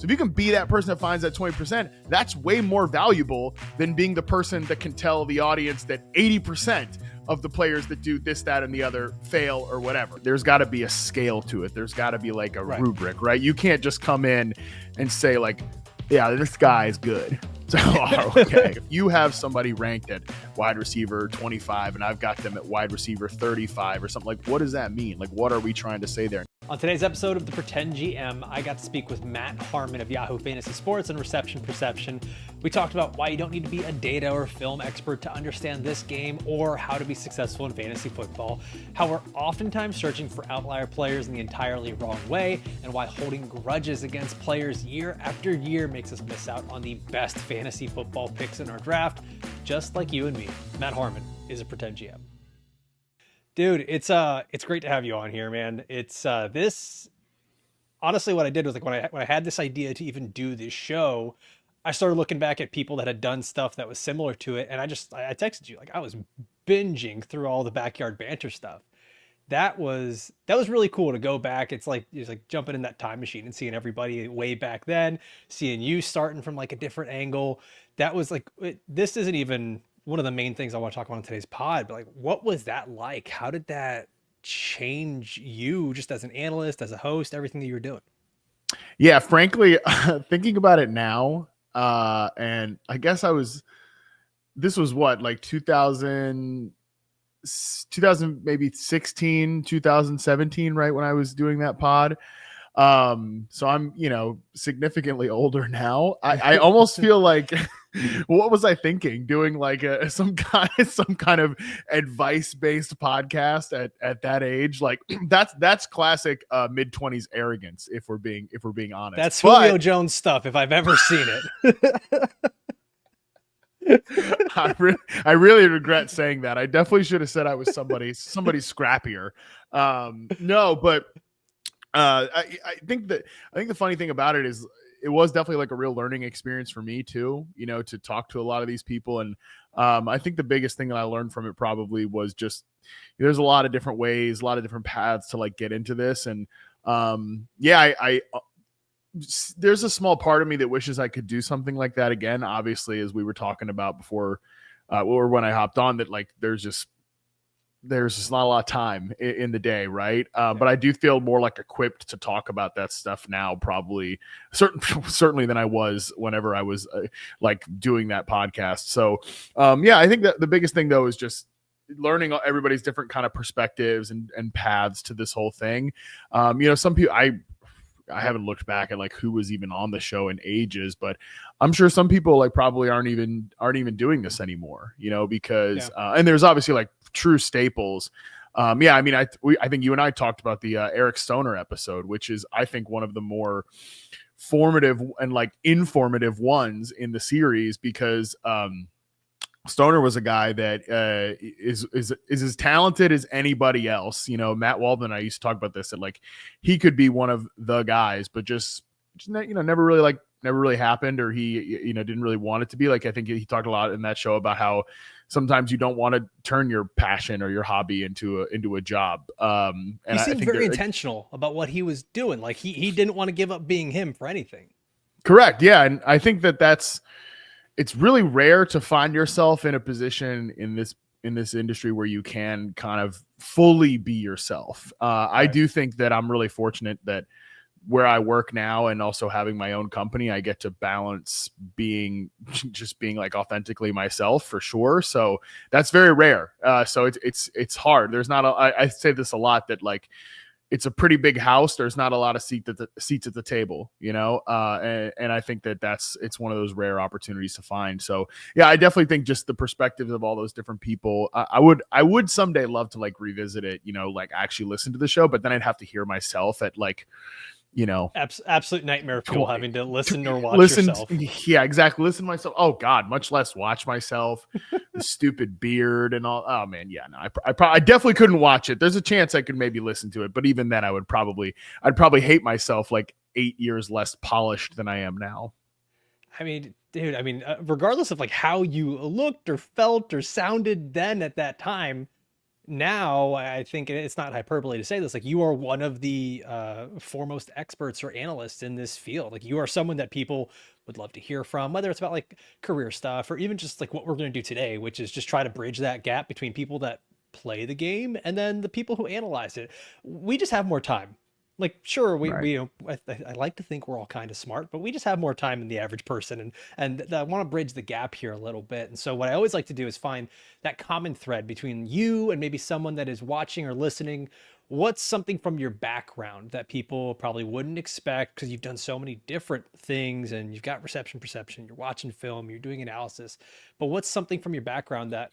So if you can be that person that finds that 20%, that's way more valuable than being the person that can tell the audience that 80% of the players that do this, that, and the other fail or whatever. There's got to be a scale to it. There's got to be like a rubric, right? You can't just come in and say like, yeah, this guy is good. So, okay, if you have somebody ranked at wide receiver 25 and I've got them at wide receiver 35 or something, like, what does that mean? Like, what are we trying to say there? On today's episode of the Pretend GM, I got to speak with Matt Harmon of Yahoo Fantasy Sports and Reception Perception. We talked about why you don't need to be a data or film expert to understand this game or how to be successful in fantasy football, how we're oftentimes searching for outlier players in the entirely wrong way, and why holding grudges against players year after year makes us miss out on the best fantasy football picks in our draft, just like you and me. Matt Harmon is a Pretend GM. Dude, it's great to have you on here, man. It's this honestly what I did was like when I had this idea to even do this show, I started looking back at people that had done stuff that was similar to it, and I texted you, like I was binging through all the backyard banter stuff. That was really cool to go back. It's like jumping in that time machine and seeing everybody way back then, seeing you starting from like a different angle. That was like, this isn't even one of the main things I want to talk about on today's pod, but like, what was that like? How did that change you just as an analyst, as a host, everything that you were doing? Yeah, frankly, thinking about it now, and I guess this was what, like 2000 maybe 16, 2017, right, when I was doing that pod. So I'm, significantly older now. I almost feel like, what was I thinking? Doing like some kind of advice-based podcast at that age? Like that's classic mid-20s arrogance, if we're being honest. That's Julio Jones stuff, if I've ever seen it. I really regret saying that. I definitely should have said I was somebody scrappier. No, but I think the funny thing about it is it was definitely like a real learning experience for me too, to talk to a lot of these people. And I think the biggest thing that I learned from it probably was just, there's a lot of different ways, a lot of different paths to like get into this. And there's a small part of me that wishes I could do something like that again. Obviously, as we were talking about before, or when I hopped on, that like there's just not a lot of time in the day, right? But I do feel more like equipped to talk about that stuff now, probably certainly than I was whenever I was like doing that podcast. So I think that the biggest thing though is just learning everybody's different kind of perspectives and paths to this whole thing. Some people, I haven't looked back at like who was even on the show in ages, but I'm sure some people like probably aren't even doing this anymore, because and there's obviously like true staples. I think you and I talked about the Eric Stoner episode, which is, I think, one of the more formative and like informative ones in the series, because Stoner was a guy that is as talented as anybody else. Matt Waldman and I used to talk about this, that like he could be one of the guys, but just never really happened, or he didn't really want it to be. Like, I think he talked a lot in that show about how sometimes you don't want to turn your passion or your hobby into a job. And he seemed very intentional about what he was doing. Like he didn't want to give up being him for anything. Correct. Yeah. And I think it's really rare to find yourself in a position in this industry where you can kind of fully be yourself. Right. I do think that I'm really fortunate that where I work now, and also having my own company, I get to balance being like authentically myself, for sure. So that's very rare. So it's hard. There's not I say this a lot, that like, it's a pretty big house. There's not a lot of seats at the table, and I think it's one of those rare opportunities to find. So yeah, I definitely think just the perspectives of all those different people, I would someday love to like revisit it, like actually listen to the show, but then I'd have to hear myself at like, absolute nightmare fuel, having to listen or watch yourself. Yeah, exactly. Listen to myself. Oh God, much less watch myself. The stupid beard and all. Oh man, yeah. No, I definitely couldn't watch it. There's a chance I could maybe listen to it, but even then, I'd probably hate myself like 8 years less polished than I am now. I mean, dude. regardless of like how you looked or felt or sounded then at that time, now I think it's not hyperbole to say this, like you are one of the foremost experts or analysts in this field. Like you are someone that people would love to hear from, whether it's about like career stuff or even just like what we're going to do today, which is just try to bridge that gap between people that play the game and then the people who analyze it. We just have more time. Like, sure, Right. we I like to think we're all kind of smart, but we just have more time than the average person, and I want to bridge the gap here a little bit. And so, what I always like to do is find that common thread between you and maybe someone that is watching or listening. What's something from your background that people probably wouldn't expect because you've done so many different things and you've got reception perception, you're watching film, you're doing analysis, but what's something from your background that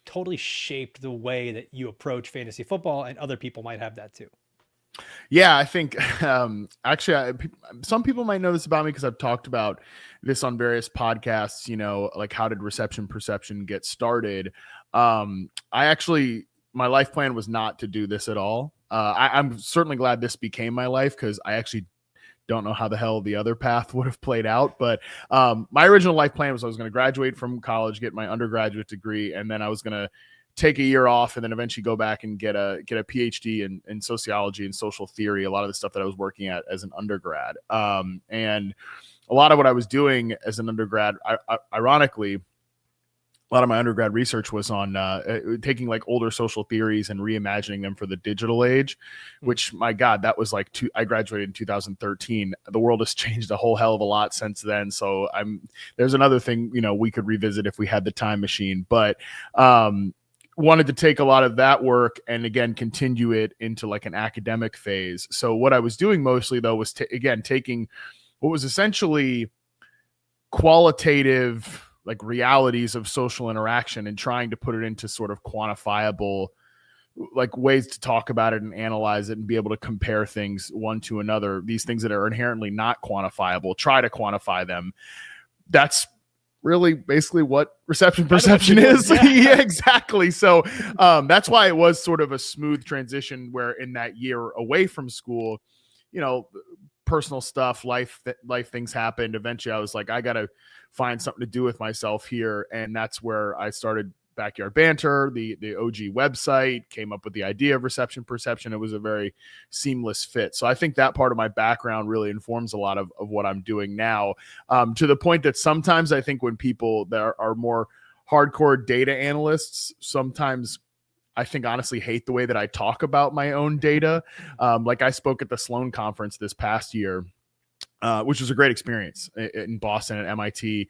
totally shaped the way that you approach fantasy football and other people might have that too? Yeah, I think actually, some people might know this about me because I've talked about this on various podcasts. Like how did reception perception get started? I actually, my life plan was not to do this at all. I'm certainly glad this became my life because I actually don't know how the hell the other path would have played out. But my original life plan was I was going to graduate from college, get my undergraduate degree, and then I was going to take a year off and then eventually go back and get a PhD in sociology and social theory, a lot of the stuff that I was working at as an undergrad. And a lot of what I was doing as an undergrad, ironically, a lot of my undergrad research was on taking like older social theories and reimagining them for the digital age, which, my God, that was I graduated in 2013. The world has changed a whole hell of a lot since then. So there's another thing, we could revisit if we had the time machine, but wanted to take a lot of that work and again continue it into like an academic phase. So what I was doing mostly though was taking what was essentially qualitative like realities of social interaction and trying to put it into sort of quantifiable like ways to talk about it and analyze it and be able to compare things one to another. These things that are inherently not quantifiable, try to quantify them. That's really basically what reception perception is. Yeah, exactly. So that's why it was sort of a smooth transition where in that year away from school, personal stuff, life things happened. Eventually I was like, I got to find something to do with myself here. And that's where I started Backyard Banter, the OG website, came up with the idea of reception perception. It was a very seamless fit. So I think that part of my background really informs a lot of what I'm doing now, to the point that sometimes I think when people that are more hardcore data analysts, sometimes I think honestly hate the way that I talk about my own data. Like I spoke at the Sloan conference this past year, which was a great experience in Boston at MIT,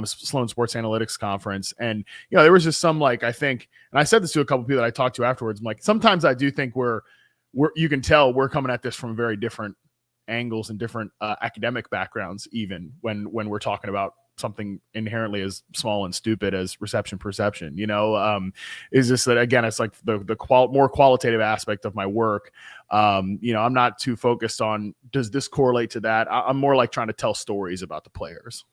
Sloan Sports Analytics Conference. And, there was just some I think, and I said this to a couple of people that I talked to afterwards, I'm like, sometimes I do think you can tell we're coming at this from very different angles and different academic backgrounds, even when we're talking about something inherently as small and stupid as reception perception, is just that, again, it's like the more qualitative aspect of my work. I'm not too focused on, does this correlate to that? I'm more like trying to tell stories about the players.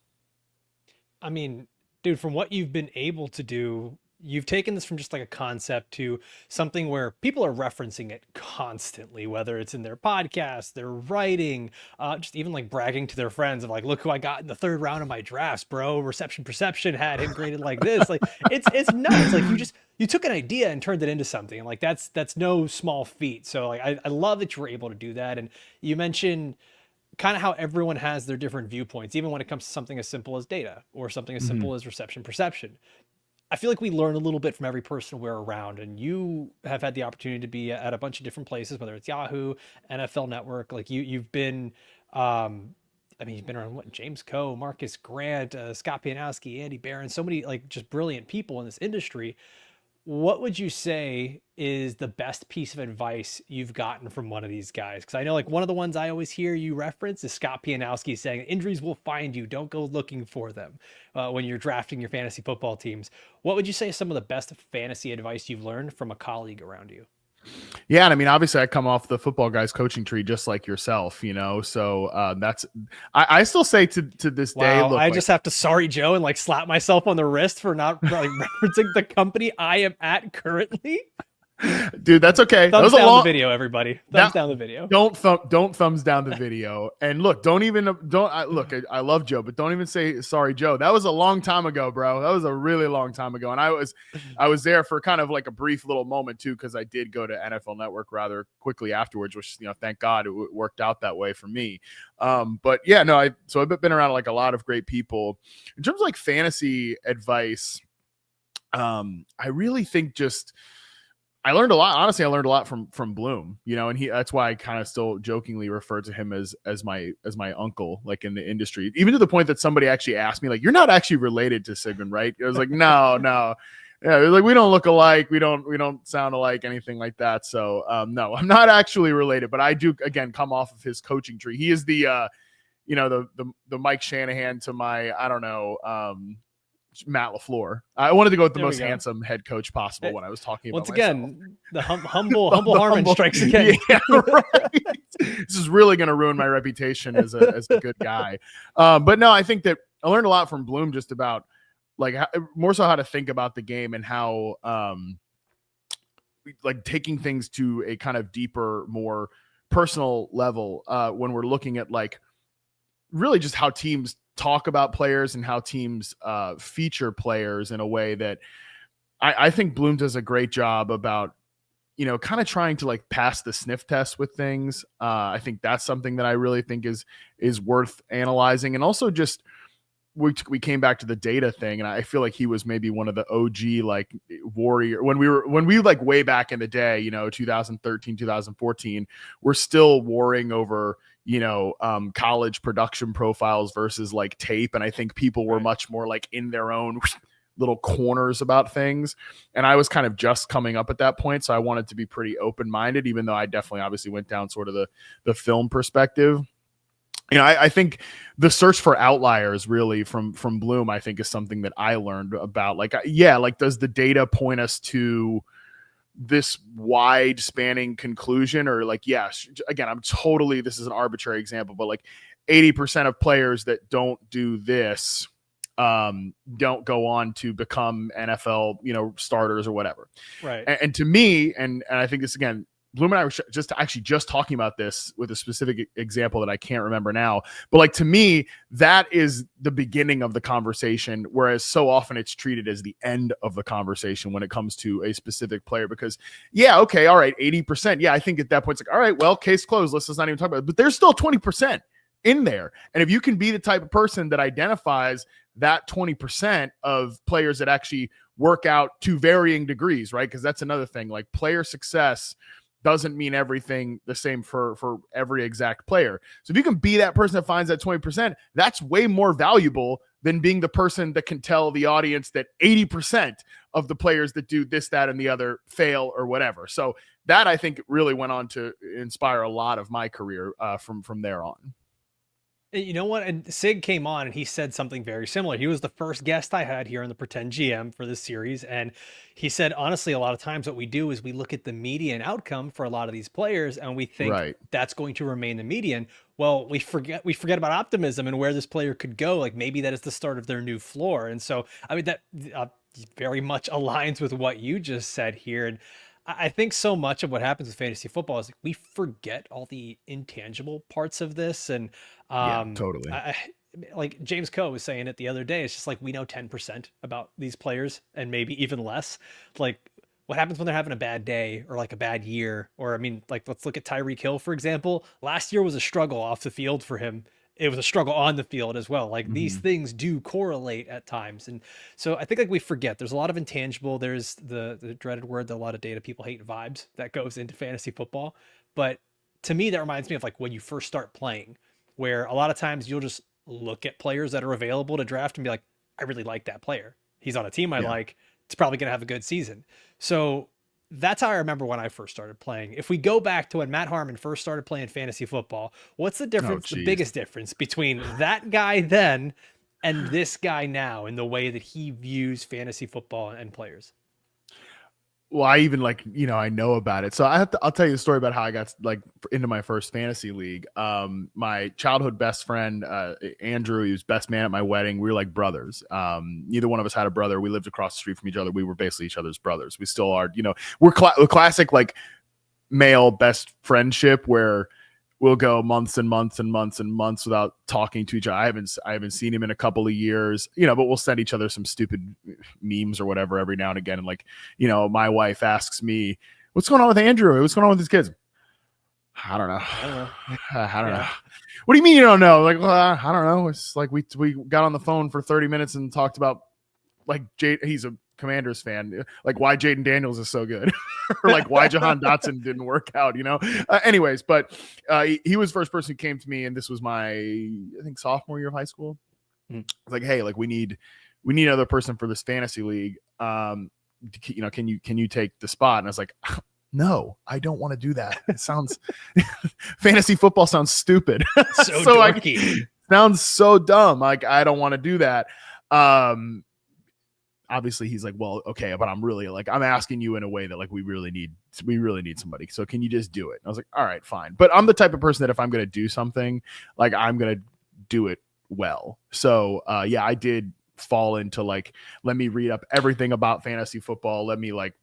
I mean, dude, from what you've been able to do, you've taken this from just like a concept to something where people are referencing it constantly, whether it's in their podcast, their writing, just even like bragging to their friends of like, look who I got in the third round of my drafts, bro. Reception perception had him graded like this. Like it's nuts. Like you took an idea and turned it into something. And like that's no small feat. So like I love that you were able to do that. And you mentioned kind of how everyone has their different viewpoints, even when it comes to something as simple as data or something as simple as reception perception. I feel like we learn a little bit from every person we're around, and you have had the opportunity to be at a bunch of different places, whether it's Yahoo, NFL Network. Like you've been, you've been around James Coe, Marcus Grant, Scott Pianowski, Andy Barron, so many like just brilliant people in this industry. What would you say is the best piece of advice you've gotten from one of these guys? Because I know like one of the ones I always hear you reference is Scott Pianowski saying injuries will find you. Don't go looking for them when you're drafting your fantasy football teams. What would you say is some of the best fantasy advice you've learned from a colleague around you? Yeah, and I mean, obviously, I come off the football guys coaching tree just like yourself, So that's I still say to this day. Wow, I just have to sorry Joe and like slap myself on the wrist for not like referencing the company I am at currently. Dude, that's okay. That Thumbs was a down the long video, everybody. Thumbs that down the video. don't thumbs down the video. And look, look, I love Joe, but don't even say sorry, Joe. That was a long time ago, bro. That was a really long time ago. And I was there for kind of like a brief little moment too, because I did go to NFL Network rather quickly afterwards, which, thank God it worked out that way for me. But yeah, no, so I've been around like a lot of great people. In terms of like fantasy advice, I really think I learned a lot. Honestly, I learned a lot from Bloom, and that's why I kind of still jokingly refer to him as my uncle, like in the industry, even to the point that somebody actually asked me, like, you're not actually related to Sigmund, right? I was like, no. Yeah, it was like, we don't look alike. We don't sound alike, anything like that. So no, I'm not actually related, but I do, again, come off of his coaching tree. He is the Mike Shanahan to my, I don't know, Matt LaFleur. I wanted to go with the most handsome head coach possible when I was talking about once again, myself. the humble Harmon strikes again. Yeah, right. This is really going to ruin my reputation as a good guy. But no, I think that I learned a lot from Bloom, just about like more so how to think about the game and how like taking things to a kind of deeper, more personal level when we're looking at like really just how teams talk about players and how teams feature players in a way that I think Bloom does a great job about, kind of trying to like pass the sniff test with things. I think that's something that I really think is worth analyzing. And also just, we came back to the data thing, and I feel like he was maybe one of the OG like warrior when we like way back in the day, 2013, 2014, we're still warring over, college production profiles versus like tape. And I think people were much more like in their own little corners about things. And I was kind of just coming up at that point. So I wanted to be pretty open-minded, even though I definitely obviously went down sort of the film perspective. I think the search for outliers really from Bloom, I think, is something that I learned about. Like, like, does the data point us to this wide spanning conclusion, or like, yes, again, this is an arbitrary example, but like 80% of players that don't do this don't go on to become NFL, starters or whatever. Right. And to me, and I think this, again, Bloom and I were just talking about this with a specific example that I can't remember now, but like, to me, that is the beginning of the conversation, whereas so often it's treated as the end of the conversation when it comes to a specific player. Because okay, all right, 80%. I think at that point it's like, all right, well, case closed. Let's not even talk about it. But there's still 20% in there. And if you can be the type of person that identifies that 20% of players that actually work out to varying degrees, right? Because that's another thing, like player success doesn't mean everything the same for every exact player. So if you can be that person that finds that 20%, that's way more valuable than being the person that can tell the audience that 80% of the players that do this, that, and the other fail or whatever. So that, I think, really went on to inspire a lot of my career from there on. You know what? And Sig came on and he said something very similar. He was the first guest I had here on the Pretend GM for this series. And he said, honestly, a lot of times what we do is we look at the median outcome for a lot of these players and we think that's going to remain the median. Well, we forget about optimism and where this player could go. Like, maybe that is the start of their new floor. And so, I mean, that very much aligns with what you just said here. And I think so much of what happens with fantasy football is like we forget all the intangible parts of this. And totally. Like James Coe was saying it the other day, it's just like we know 10% about these players and maybe even less. Like, what happens when they're having a bad day or like a bad year? Or, I mean, like, let's look at Tyreek Hill, for example. Last year was a struggle off the field for him. It was a struggle on the field as well. Like, these things do correlate at times. And so I think like we forget there's a lot of intangible. There's the dreaded word that a lot of data people hate, vibes, that goes into fantasy football. But to me, that reminds me of like when you first start playing, where a lot of times you'll just look at players that are available to draft and be like, I really like that player. He's on a team I like. It's probably going to have a good season. So that's how I remember when I first started playing. If we go back to when Matt Harmon first started playing fantasy football, what's the difference, the biggest difference between that guy then and this guy now in the way that he views fantasy football and players? Well, I even like, I know about it. So I'll tell you a story about how I got like into my first fantasy league. My childhood best friend, Andrew, he was best man at my wedding. We were like brothers. Neither one of us had a brother. We lived across the street from each other. We were basically each other's brothers. We still are, we're classic, like male best friendship where we'll go months and months and months and months without talking to each other. I haven't seen him in a couple of years, but we'll send each other some stupid memes or whatever every now and again. And like, my wife asks me, what's going on with Andrew? What's going on with his kids? I don't know. I don't know. What do you mean you don't know? Like, well, I don't know. It's like we got on the phone for 30 minutes and talked about like he's a Commanders fan, like why Jaden Daniels is so good or like why Jahan Dotson didn't work out, anyways, but he was the first person who came to me, and this was my, I think, sophomore year of high school. I was like, hey, like we need another person for this fantasy league. Can you take the spot? And I was like, no, I don't want to do that. It sounds fantasy football sounds stupid. So dorky. Sounds so dumb. Like I don't want to do that. Obviously he's like, well, okay, but I'm asking you in a way that like we really need somebody. So can you just do it? And I was like, all right, fine. But I'm the type of person that if I'm going to do something, like I'm going to do it well. So I did fall into like, let me read up everything about fantasy football. Let me like,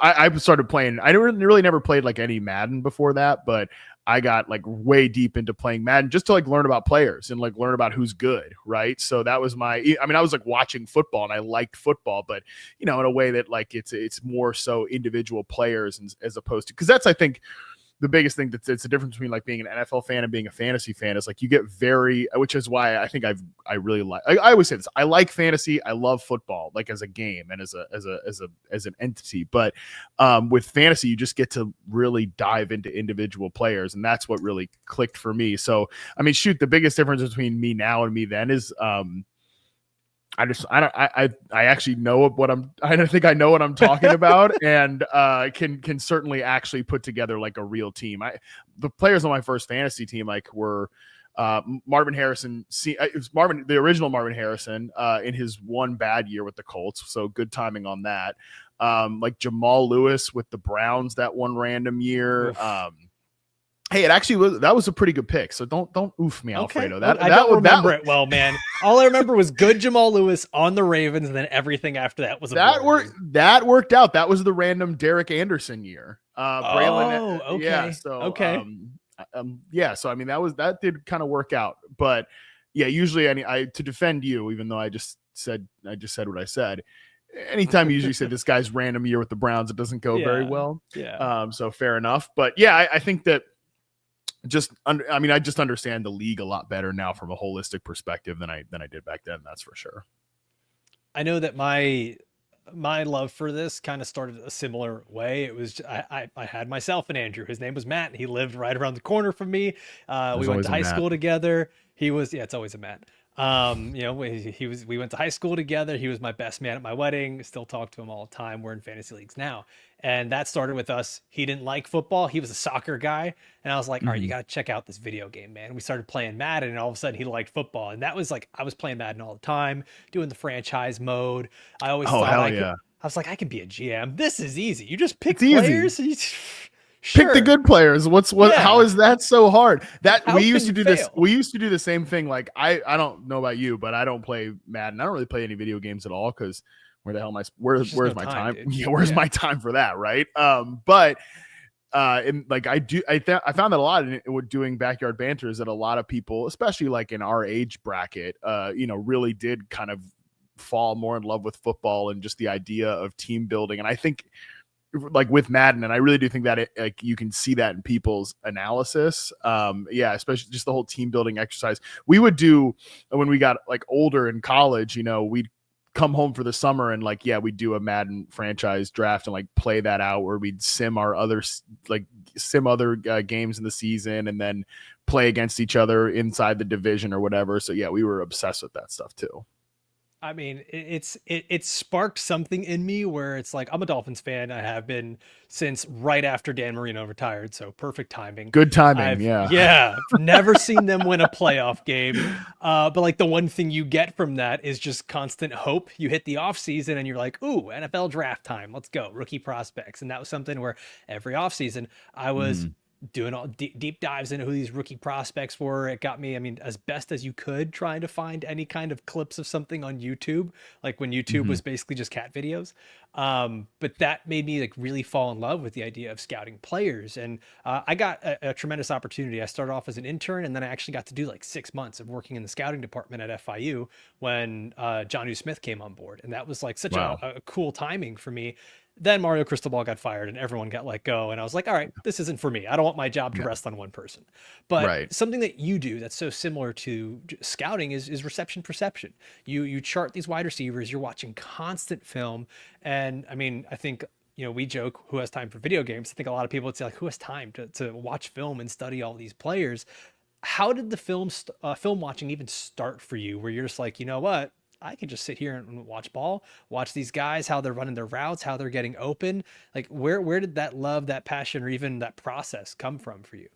I started playing. I really never played like any Madden before that, but I got like way deep into playing Madden just to like learn about players and like learn about who's good. Right. So that was I was like watching football and I liked football, but in a way that like it's more so individual players as opposed to, because that's, I think, the biggest thing that's the difference between like being an NFL fan and being a fantasy fan is like you get which is why I think I really like, I always say this, I like fantasy. I love football, like as a game and as an entity, but with fantasy, you just get to really dive into individual players. And that's what really clicked for me. So, I mean, shoot, the biggest difference between me now and me then is, I actually know I don't think I know what I'm talking about, and can certainly actually put together like a real team. The players on my first fantasy team like were Marvin Harrison. It was the original Marvin Harrison in his one bad year with the Colts, so good timing on that. Like Jamal Lewis with the Browns that one random year. Hey, that was a pretty good pick. So don't oof me, Alfredo. Okay. I don't remember it well, man. All I remember was good Jamal Lewis on the Ravens, and then everything after that was that worked out. That was the random Derek Anderson year. Braylon, okay. Yeah. So okay. So I mean that did kind of work out, but yeah, usually to defend you, even though I just said what I said. Anytime you usually say this guy's random year with the Browns, it doesn't go very well. Yeah. So fair enough, but yeah, I think that. I just understand the league a lot better now from a holistic perspective than I did back then. That's for sure. I know that my love for this kind of started a similar way. It was I had myself and Andrew. His name was Matt. He lived right around the corner from me. We went to high school together. It's always a Matt. We went to high school together. He was my best man at my wedding. Still talk to him all the time. We're in fantasy leagues now. And that started with us. He didn't like football. He was a soccer guy. And I was like, all right, you got to check out this video game, man. We started playing Madden, and all of a sudden he liked football. And that was like, I was playing Madden all the time, doing the franchise mode. I always thought I was like, I can be a GM. This is easy. You just pick players. Sure. Pick the good players. How is that so hard? We used to do this. We used to do the same thing. Like I don't know about you, but I don't play Madden. I don't really play any video games at all because where the hell am I? Where's my time? Yeah, where's my time for that? Right. But I found that a lot in doing backyard banter is that a lot of people, especially like in our age bracket, really did kind of fall more in love with football and just the idea of team building. And I think like with Madden, and I really do think that you can see that in people's analysis. Especially just the whole team building exercise we would do when we got like older in college. We'd come home for the summer and we'd do a Madden franchise draft and like play that out where we'd sim other games in the season and then play against each other inside the division or whatever. So yeah, we were obsessed with that stuff too. I mean, it sparked something in me where it's like I'm a Dolphins fan. I have been since right after Dan Marino retired, so perfect timing. Good timing, I've yeah. yeah, never seen them win a playoff game. But like the one thing you get from that is just constant hope. You hit the off season and you're like, ooh, NFL draft time. Let's go. Rookie prospects. And that was something where every off season I was Mhm. doing all deep dives into who these rookie prospects were. It got me, I mean, as best as you could, trying to find any kind of clips of something on YouTube, like when YouTube Mhm. was basically just cat videos. But that made me like really fall in love with the idea of scouting players. And I got a tremendous opportunity. I started off as an intern, and then I actually got to do like 6 months of working in the scouting department at FIU when John U. Smith came on board. And that was like such Wow. a cool timing for me. Then Mario Cristobal got fired and everyone got let go. And I was like, all right, this isn't for me. I don't want my job to No. rest on one person. But Right. something that you do that's so similar to scouting is reception perception. You chart these wide receivers, you're watching constant film. And I mean, I think, you know, we joke who has time for video games. I think a lot of people would say like, who has time to watch film and study all these players? How did the film watching even start for you where you're just like, you know what? I can just sit here and watch ball, watch these guys, how they're running their routes, how they're getting open. Like where did that love, that passion, or even that process come from for you?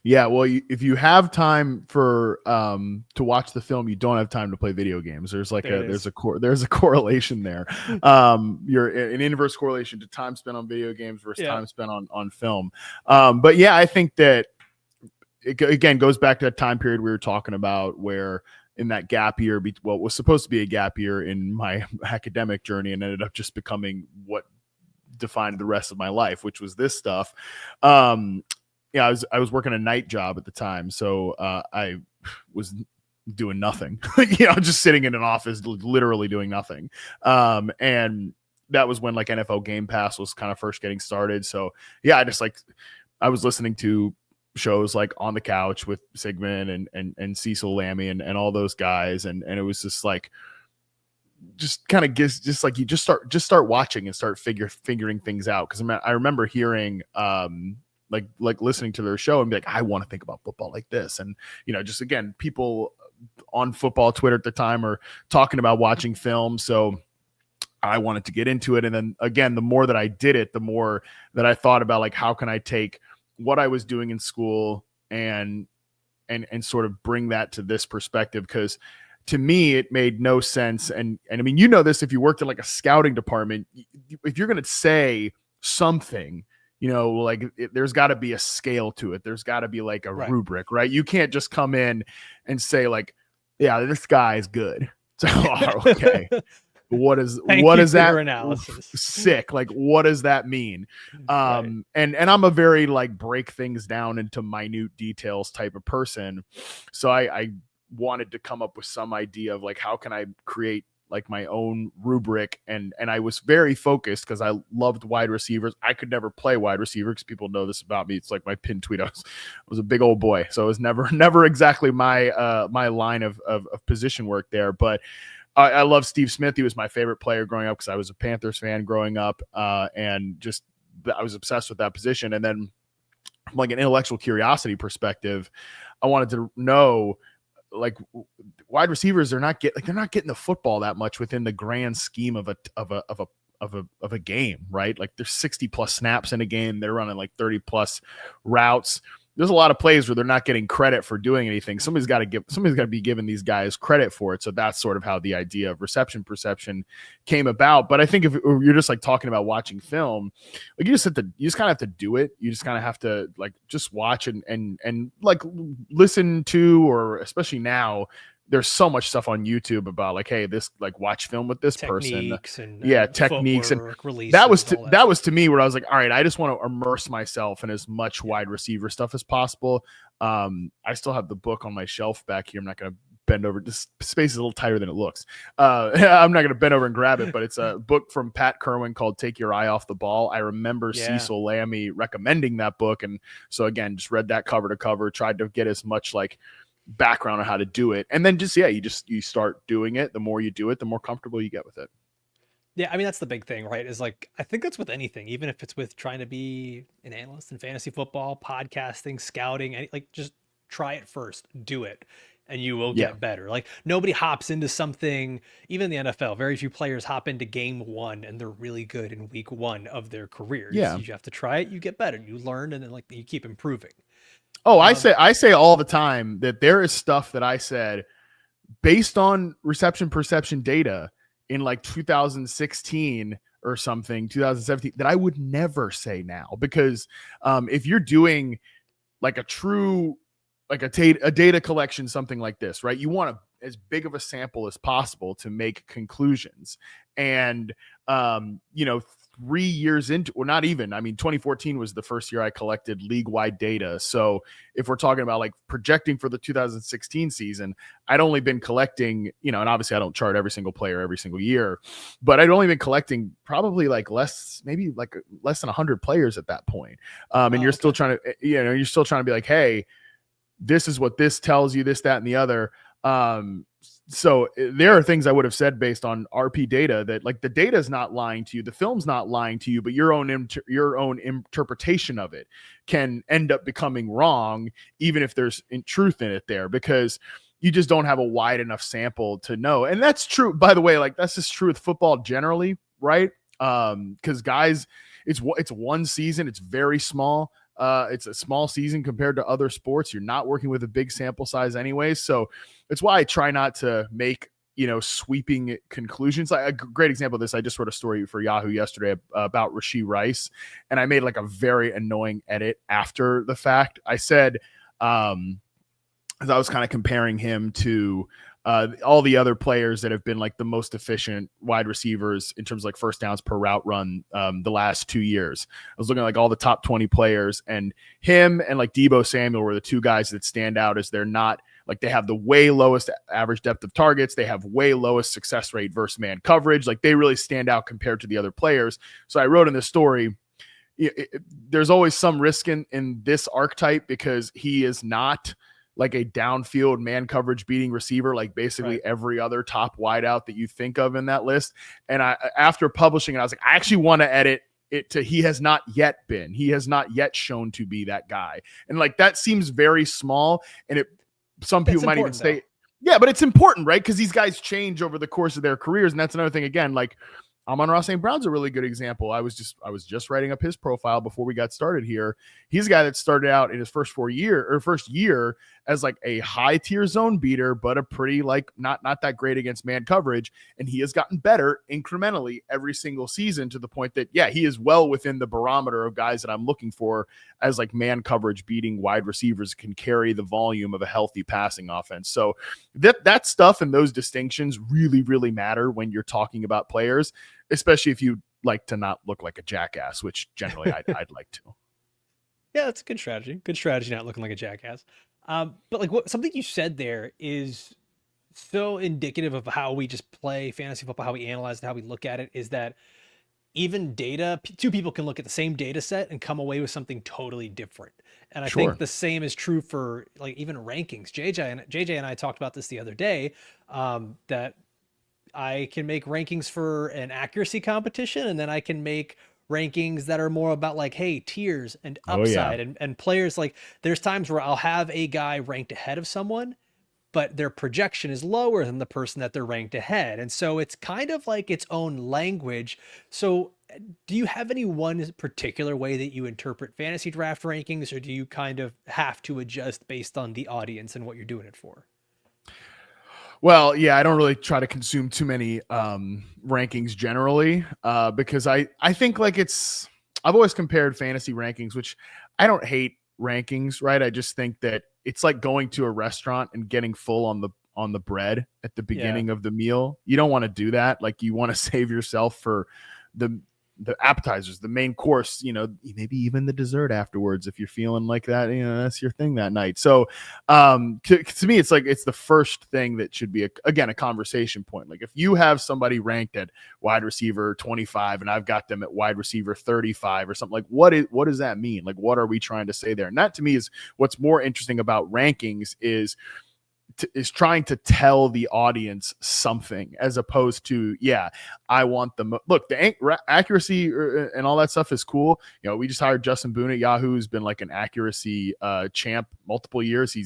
Yeah, well, if you have time for to watch the film, you don't have time to play video games. There's like There it a is. there's a correlation there. You're an inverse correlation to time spent on video games versus Yeah. time spent on film. But yeah, I think that it again goes back to that time period we were talking about where in that gap year, what was supposed to be a gap year in my academic journey and ended up just becoming what defined the rest of my life, which was this stuff. Um, yeah, I was working a night job at the time, so I was doing nothing, just sitting in an office, literally doing nothing. And that was when like NFL Game Pass was kind of first getting started. So yeah, I was listening to shows like On the Couch with Sigmund and Cecil Lammy and all those guys, and it was just like just kind of gives just like you just start watching and start figuring things out because I remember hearing like listening to their show and be like, I want to think about football like this. And, just again, people on football Twitter at the time are talking about watching film. So I wanted to get into it. And then again, the more that I did it, the more that I thought about like, how can I take what I was doing in school and sort of bring that to this perspective? Because to me, it made no sense. And I mean, this, if you worked in like a scouting department, if you're going to say something, like there's got to be a scale to it. There's got to be like a Right. rubric, right? You can't just come in and say like, yeah, this guy is good. So, okay. Thank What you is for that? your analysis. Sick. Like, what does that mean? Right. And I'm a very like break things down into minute details type of person. So I wanted to come up with some idea of like, how can I create like my own rubric, and I was very focused because I loved wide receivers. I could never play wide receiver because people know this about me. It's like my pin tweet. I was a big old boy, so it was never exactly my my line of position work there. But I love Steve Smith. He was my favorite player growing up because I was a Panthers fan growing up, and just I was obsessed with that position. And then, from like an intellectual curiosity perspective, I wanted to know like wide receivers they're not getting the football that much within the grand scheme of a game, right? Like there's 60 plus snaps in a game. They're running like 30 plus routes. There's a lot of plays where they're not getting credit for doing anything. Somebody's got to be giving these guys credit for it. So that's sort of how the idea of reception perception came about. But I think if you're just like talking about watching film, like you just kind of have to do it. You just kind of have to like just watch and like listen to, or especially now, there's so much stuff on YouTube about like, hey, this like watch film with this person. Techniques Yeah, and techniques and footwork, releases, that was all that that was stuff. to me where I was like, all right, I just want to immerse myself in as much wide receiver stuff as possible. I still have the book on my shelf back here. I'm not going to bend over. This space is a little tighter than it looks. I'm not going to bend over and grab it, but it's a book from Pat Kerwin called "Take Your Eye Off the Ball." I remember Yeah. Cecil Lammy recommending that book, and so again, just read that cover to cover. Tried to get as much like background on how to do it, and then you start doing it. The more you do it, the more comfortable you get with it. Yeah, I mean that's the big thing, right? Is like I think that's with anything, even if it's with trying to be an analyst in fantasy football, podcasting, scouting, like just try it first, do it. and you will Yeah. get better. Like nobody hops into something, even in the NFL, very few players hop into game one and they're really good in week one of their career. Yeah. You have to try it, you get better, you learn, and then like you keep improving. Oh, Um, I say all the time that there is stuff that I said based on reception perception data in like 2016 or something, 2017, that I would never say now, because if you're doing like a true, like a data collection, something like this, right? You want as big of a sample as possible to make conclusions. And, 3 years into, or not even, I mean, 2014 was the first year I collected league-wide data. So if we're talking about like projecting for the 2016 season, I'd only been collecting, and obviously I don't chart every single player every single year, but I'd only been collecting probably maybe less than 100 players at that point. And you're still trying to, you're still trying to be like, hey, this is what this tells you, this, that, and the other. So there are things I would have said based on RP data that like the data is not lying to you, the film's not lying to you, but your own interpretation of it can end up becoming wrong, even if there's truth in it there, because you just don't have a wide enough sample to know. And that's true, by the way, like that's just true with football generally, right? Because guys, it's one season, it's very small. It's a small season compared to other sports. You're not working with a big sample size anyway. So it's why I try not to make, sweeping conclusions. Like a great example of this, I just wrote a story for Yahoo yesterday about Rashee Rice, and I made like a very annoying edit after the fact. I said, as I was kind of comparing him to all the other players that have been like the most efficient wide receivers in terms of like first downs per route run the last 2 years. I was looking at like all the top 20 players, and him and like Deebo Samuel were the two guys that stand out as they're not like, they have the way lowest average depth of targets. They have way lowest success rate versus man coverage. Like they really stand out compared to the other players. So I wrote in this story, there's always some risk in this archetype because he is not like a downfield man coverage beating receiver, like basically every other top wideout that you think of in that list. And after publishing it, I was like, I actually want to edit it to he has not yet shown to be that guy. And like, that seems very small. And some people might even say, yeah, but it's important, right? Because these guys change over the course of their careers. And that's another thing, again, like Amon-Ra St. Brown's a really good example. I was just writing up his profile before we got started here. He's a guy that started out in his first year as like a high tier zone beater, but a pretty like not that great against man coverage. And he has gotten better incrementally every single season to the point that, yeah, he is well within the barometer of guys that I'm looking for as like man coverage beating wide receivers can carry the volume of a healthy passing offense. So that stuff and those distinctions really, really matter when you're talking about players, especially if you like to not look like a jackass, which generally I'd like to. Yeah, that's a good strategy. Good strategy, not looking like a jackass. But like something you said there is so indicative of how we just play fantasy football, how we analyze it, how we look at it, is that even data, two people can look at the same data set and come away with something totally different. And I think the same is true for like even rankings. JJ and I talked about this the other day, that I can make rankings for an accuracy competition, and then I can make rankings that are more about like, hey, tiers and upside and players. Like there's times where I'll have a guy ranked ahead of someone, but their projection is lower than the person that they're ranked ahead. And so it's kind of like its own language. So do you have any one particular way that you interpret fantasy draft rankings, or do you kind of have to adjust based on the audience and what you're doing it for? Well, yeah, I don't really try to consume too many rankings generally because I think like I've always compared fantasy rankings, which I don't hate rankings, right? I just think that it's like going to a restaurant and getting full on the bread at the beginning of the meal. You don't want to do that. Like you want to save yourself for the appetizers, the main course, maybe even the dessert afterwards if you're feeling like that, that's your thing that night. So to me, it's like it's the first thing that should be a conversation point. Like if you have somebody ranked at wide receiver 25 and I've got them at wide receiver 35 or something, like what does that mean? Like what are we trying to say there? And that to me is what's more interesting about rankings is is trying to tell the audience something, as opposed to, yeah, I want look, the accuracy and all that stuff is cool. We just hired Justin Boone at Yahoo, who's been like an accuracy champ multiple years.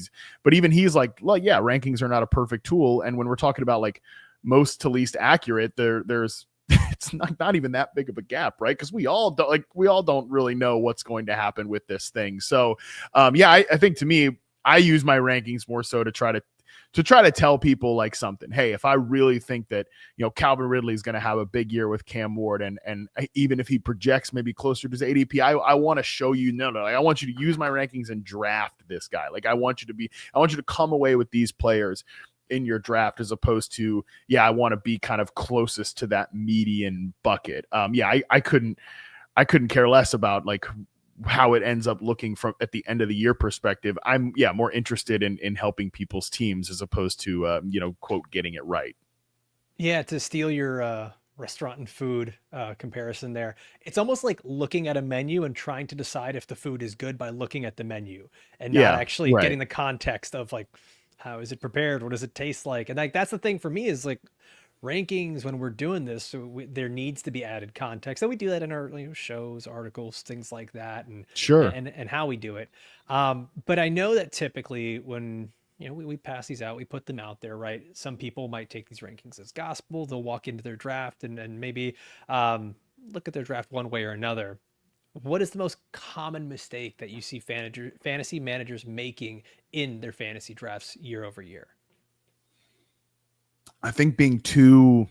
But even he's like, well, yeah, rankings are not a perfect tool. And when we're talking about like most to least accurate, there's it's not even that big of a gap, right? Because we all don't really know what's going to happen with this thing. So yeah, I think, to me, I use my rankings more so to try to tell people like something. Hey, if I really think that, Calvin Ridley is going to have a big year with Cam Ward, and even if he projects maybe closer to his ADP, I want to show you, no, like, I want you to use my rankings and draft this guy. Like, I want you to come away with these players in your draft, as opposed to, yeah, I want to be kind of closest to that median bucket. Yeah, I couldn't care less about like how it ends up looking from at the end of the year perspective. I'm more interested in helping people's teams, as opposed to quote, getting it right. Yeah, to steal your restaurant and food comparison there, it's almost like looking at a menu and trying to decide if the food is good by looking at the menu and not actually right. getting the context of like, how is it prepared? What does it taste like? And like, that's the thing for me, is like, rankings, when we're doing this, so there needs to be added context, and we do that in our shows, articles, things like that, and Sure. and how we do it. But I know that typically when we pass these out, we put them out there, right? Some people might take these rankings as gospel. They'll walk into their draft and maybe look at their draft one way or another. What is the most common mistake that you see fantasy managers making in their fantasy drafts year over year? I think being too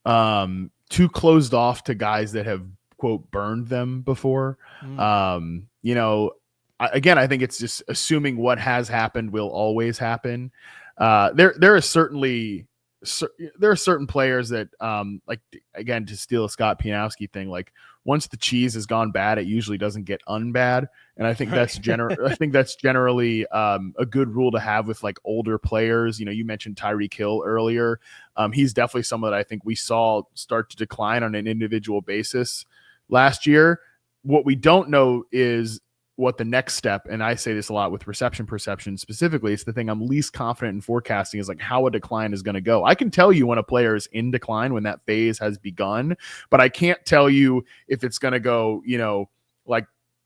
closed off to guys that have, quote, burned them before. Again, I think it's just assuming what has happened will always happen. There are certain players that, like, again, to steal a Scott Pianowski thing, like, once the cheese has gone bad, it usually doesn't get unbad. And I think that's generally a good rule to have with like older players. You mentioned Tyreek Hill earlier. He's definitely someone that I think we saw start to decline on an individual basis last year. What we don't know is what the next step, and I say this a lot with reception perception specifically, it's the thing I'm least confident in forecasting, is like how a decline is going to go. I can tell you when a player is in decline, when that phase has begun, but I can't tell you if it's going to go,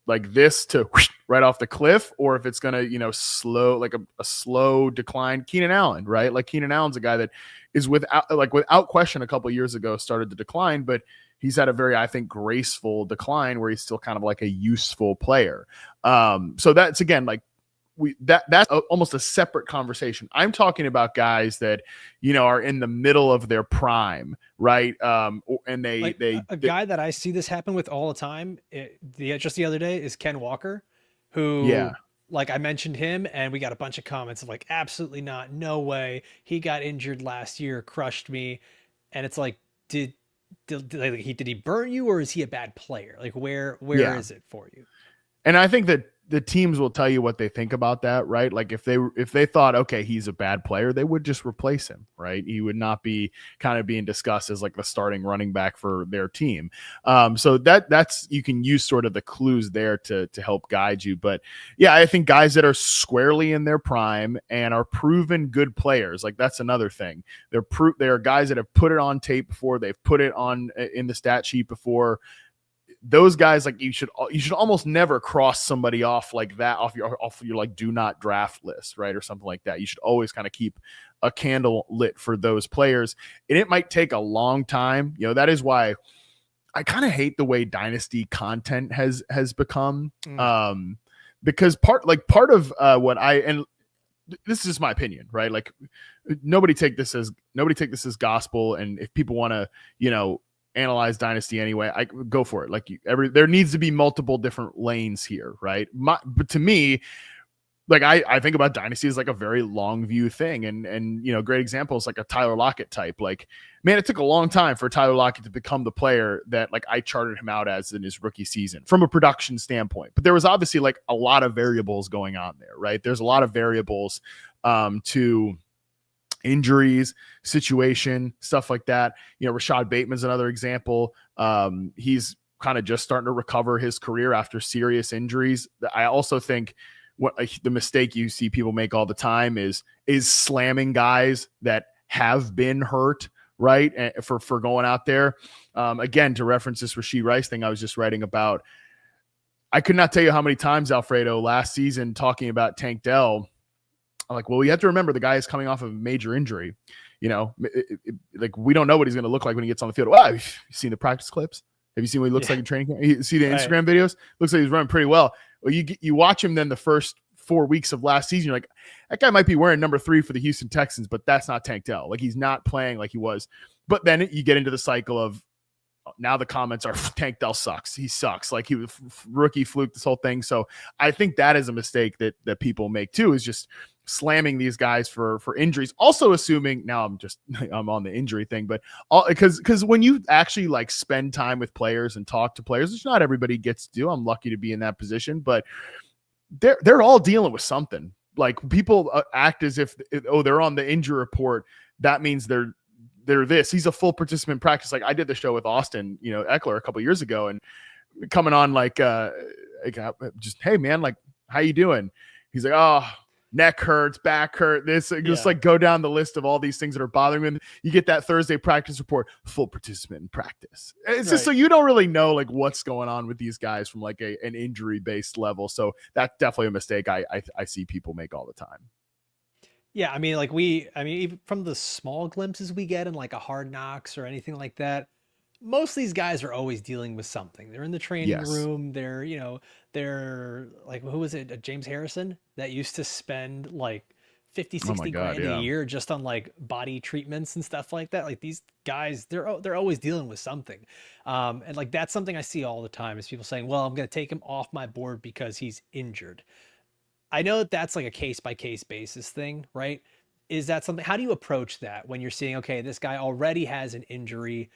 like this to right off the cliff, or if it's going to, slow, like a slow decline. Keenan Allen, right? Like, Keenan Allen's a guy that is without question a couple of years ago started to decline, but he's had a very, I think, graceful decline where he's still kind of like a useful player. So that's, again, like, that's almost a separate conversation. I'm talking about guys that, are in the middle of their prime, right? And a guy that I see this happen with all the time, just the other day, is Ken Walker, who, like, I mentioned him and we got a bunch of comments of like, absolutely not, no way, he got injured last year, crushed me. And it's like, did he burn you, or is he a bad player? Like, where is it for you? And I think that the teams will tell you what they think about that, right? Like, if they thought, okay, he's a bad player, they would just replace him, right? He would not be kind of being discussed as like the starting running back for their team. So that's, you can use sort of the clues there to help guide you. But yeah, I think guys that are squarely in their prime and are proven good players, like, that's another thing. They are guys that have put it on tape before, they've put it on in the stat sheet before. Those guys, like, you should almost never cross somebody off like that off your like do not draft list, right, or something like that. You should always kind of keep a candle lit for those players, and it might take a long time. That is why I kind of hate the way dynasty content has become, because part of what and this is just my opinion, right? Like, nobody take this as gospel, and if people want to, analyze dynasty anyway, I go for it. Like, there needs to be multiple different lanes here, right? But to me, like, I think about dynasty as like a very long view thing, and great examples like a Tyler Lockett type. Like, man, it took a long time for Tyler Lockett to become the player that, like, I charted him out as in his rookie season from a production standpoint. But there was obviously like a lot of variables going on there, right? There's a lot of variables to injuries, situation, stuff like that. Rashad Bateman's another example. He's kind of just starting to recover his career after serious injuries. I also think the mistake you see people make all the time is slamming guys that have been hurt, right? For going out there. Again, to reference this Rashee Rice thing I was just writing about, I could not tell you how many times, Alfredo, last season talking about Tank Dell, I'm like, well, you have to remember the guy is coming off of a major injury. Like we don't know what he's going to look like when he gets on the field. Wow, have you seen the practice clips? Have you seen what he looks like in training camp? You see the Instagram videos? Looks like he's running pretty well. Well, you watch him then the first 4 weeks of last season, you're like, that guy might be wearing number 3 for the Houston Texans, but that's not Tank Dell. Like he's not playing like he was. But then you get into the cycle of now the comments are Tank Dell sucks. He sucks. Like he was rookie fluke, this whole thing. So I think that is a mistake that people make too, is just slamming these guys for injuries. Also assuming, now I'm on the injury thing, but because when you actually like spend time with players and talk to players, which not everybody gets to do. I'm lucky to be in that position, but they're all dealing with something. Like people act as if, they're on the injury report. That means they're this. He's a full participant in practice. Like I did the show with Austin, Eckler a couple years ago, and coming on just, hey man, like how you doing? He's like, oh, neck hurts, back hurt, this, just like go down the list of all these things that are bothering him. You get that Thursday practice report, full participant in practice. It's just so you don't really know like what's going on with these guys from like an injury based level. So that's definitely a mistake I see people make all the time. Yeah, I mean, even from the small glimpses we get in like a Hard Knocks or anything like that, most of these guys are always dealing with something. They're in the training room. They're like, who was it? James Harrison that used to spend like 50, 60 grand a year just on like body treatments and stuff like that. Like these guys, they're always dealing with something. And like, that's something I see all the time is people saying, well, I'm going to take him off my board because he's injured. I know that's like a case by case basis thing, right? Is that something, how do you approach that when you're seeing, okay, this guy already has an injury?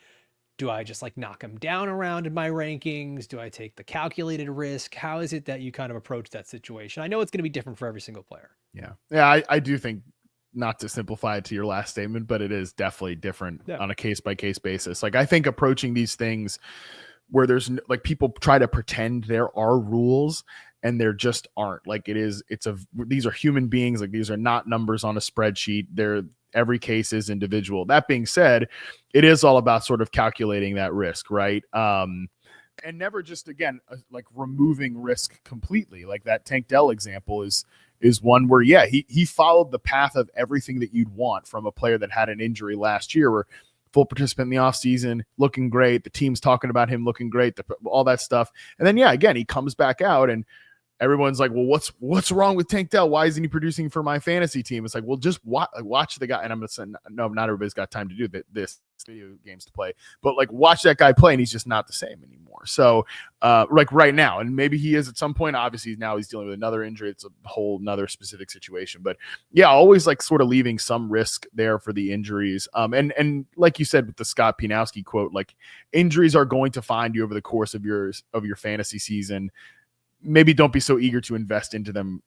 Do I just like knock him down around in my rankings? Do I take the calculated risk? How is it that you kind of approach that situation? I know it's going to be different for every single player. Yeah. I do think, not to simplify it to your last statement, but it is definitely different on a case by case basis. Like I think approaching these things where there's like people try to pretend there are rules and there just aren't. Like these are human beings. Like these are not numbers on a spreadsheet. Every case is individual. That being said, it is all about sort of calculating that risk, right? And never just, again, like removing risk completely. Like that Tank Dell example is one where, he followed the path of everything that you'd want from a player that had an injury last year, where full participant in the offseason, looking great. The team's talking about him looking great, all that stuff. And then, again, he comes back out and everyone's like, well, what's wrong with Tank Dell? Why isn't he producing for my fantasy team? It's like, well, just watch the guy. And I'm going to say, no, not everybody's got time to do this video games to play, but like watch that guy play and he's just not the same anymore. So like right now, and maybe he is at some point, obviously now he's dealing with another injury. It's a whole nother specific situation, but always like sort of leaving some risk there for the injuries. And like you said with the Scott Pianowski quote, like injuries are going to find you over the course of your fantasy season. Maybe don't be so eager to invest into them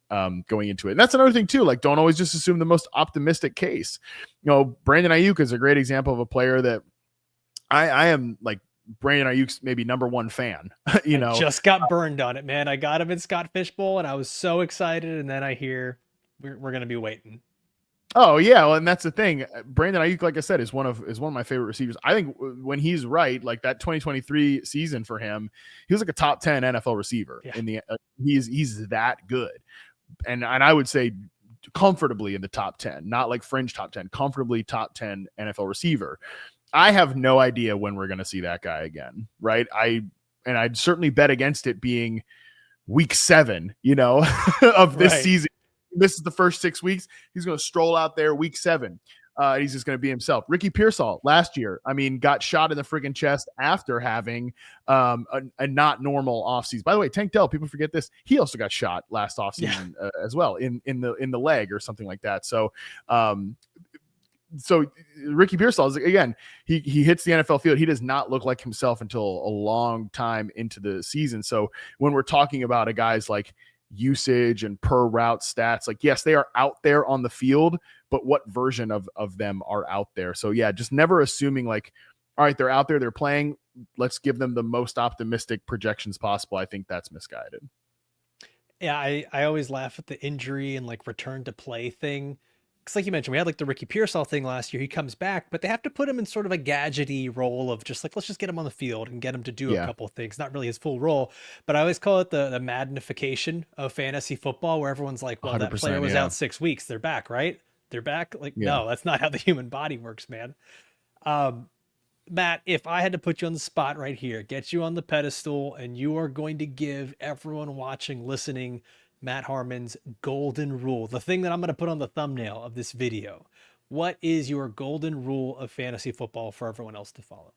going into it. And that's another thing too. Like don't always just assume the most optimistic case. Brandon Ayuk is a great example of a player that I am like Brandon Ayuk's maybe number one fan. I just got burned on it, man. I got him in Scott Fishbowl and I was so excited. And then I hear we're going to be waiting. Oh yeah, well, and that's the thing. Brandon Ayuk, like I said, is one of my favorite receivers. I think when he's right, like that 2023 season for him, he was like a top 10 NFL receiver in the. He's that good, and I would say comfortably in the top 10, not like fringe top 10, comfortably top 10 NFL receiver. I have no idea when we're going to see that guy again, right? I'd certainly bet against it being week 7, of this season. This is the first 6 weeks. He's going to stroll out there week 7. He's just going to be himself. Ricky Pearsall last year, got shot in the friggin' chest after having a not normal offseason. By the way, Tank Dell, people forget this. He also got shot last offseason as well in the leg or something like that. So Ricky Pearsall is, again, he hits the NFL field. He does not look like himself until a long time into the season. So when we're talking about a guy's like usage and per route stats, like yes, they are out there on the field, but what version of them are out there? So just never assuming like, all right, they're out there, they're playing, let's give them the most optimistic projections possible. I think that's misguided. Yeah, I always laugh at the injury and like return to play thing. Because like you mentioned, we had like the Ricky Pearsall thing last year. He comes back, but they have to put him in sort of a gadgety role of just like, let's just get him on the field and get him to do a Yeah, couple of things. Not really his full role, but I always call it the Maddenification of fantasy football, where everyone's like, well, that player 100%. was Yeah, out 6 weeks. They're back, right? They're back. Like, yeah. no, that's not how the human body works, man. Um, Matt, if I had to put you on the spot right here, get you on the pedestal, and you are going to give everyone watching, listening, Matt Harmon's golden rule, the thing that I'm going to put on the thumbnail of this video. What is your golden rule of fantasy football for everyone else to follow?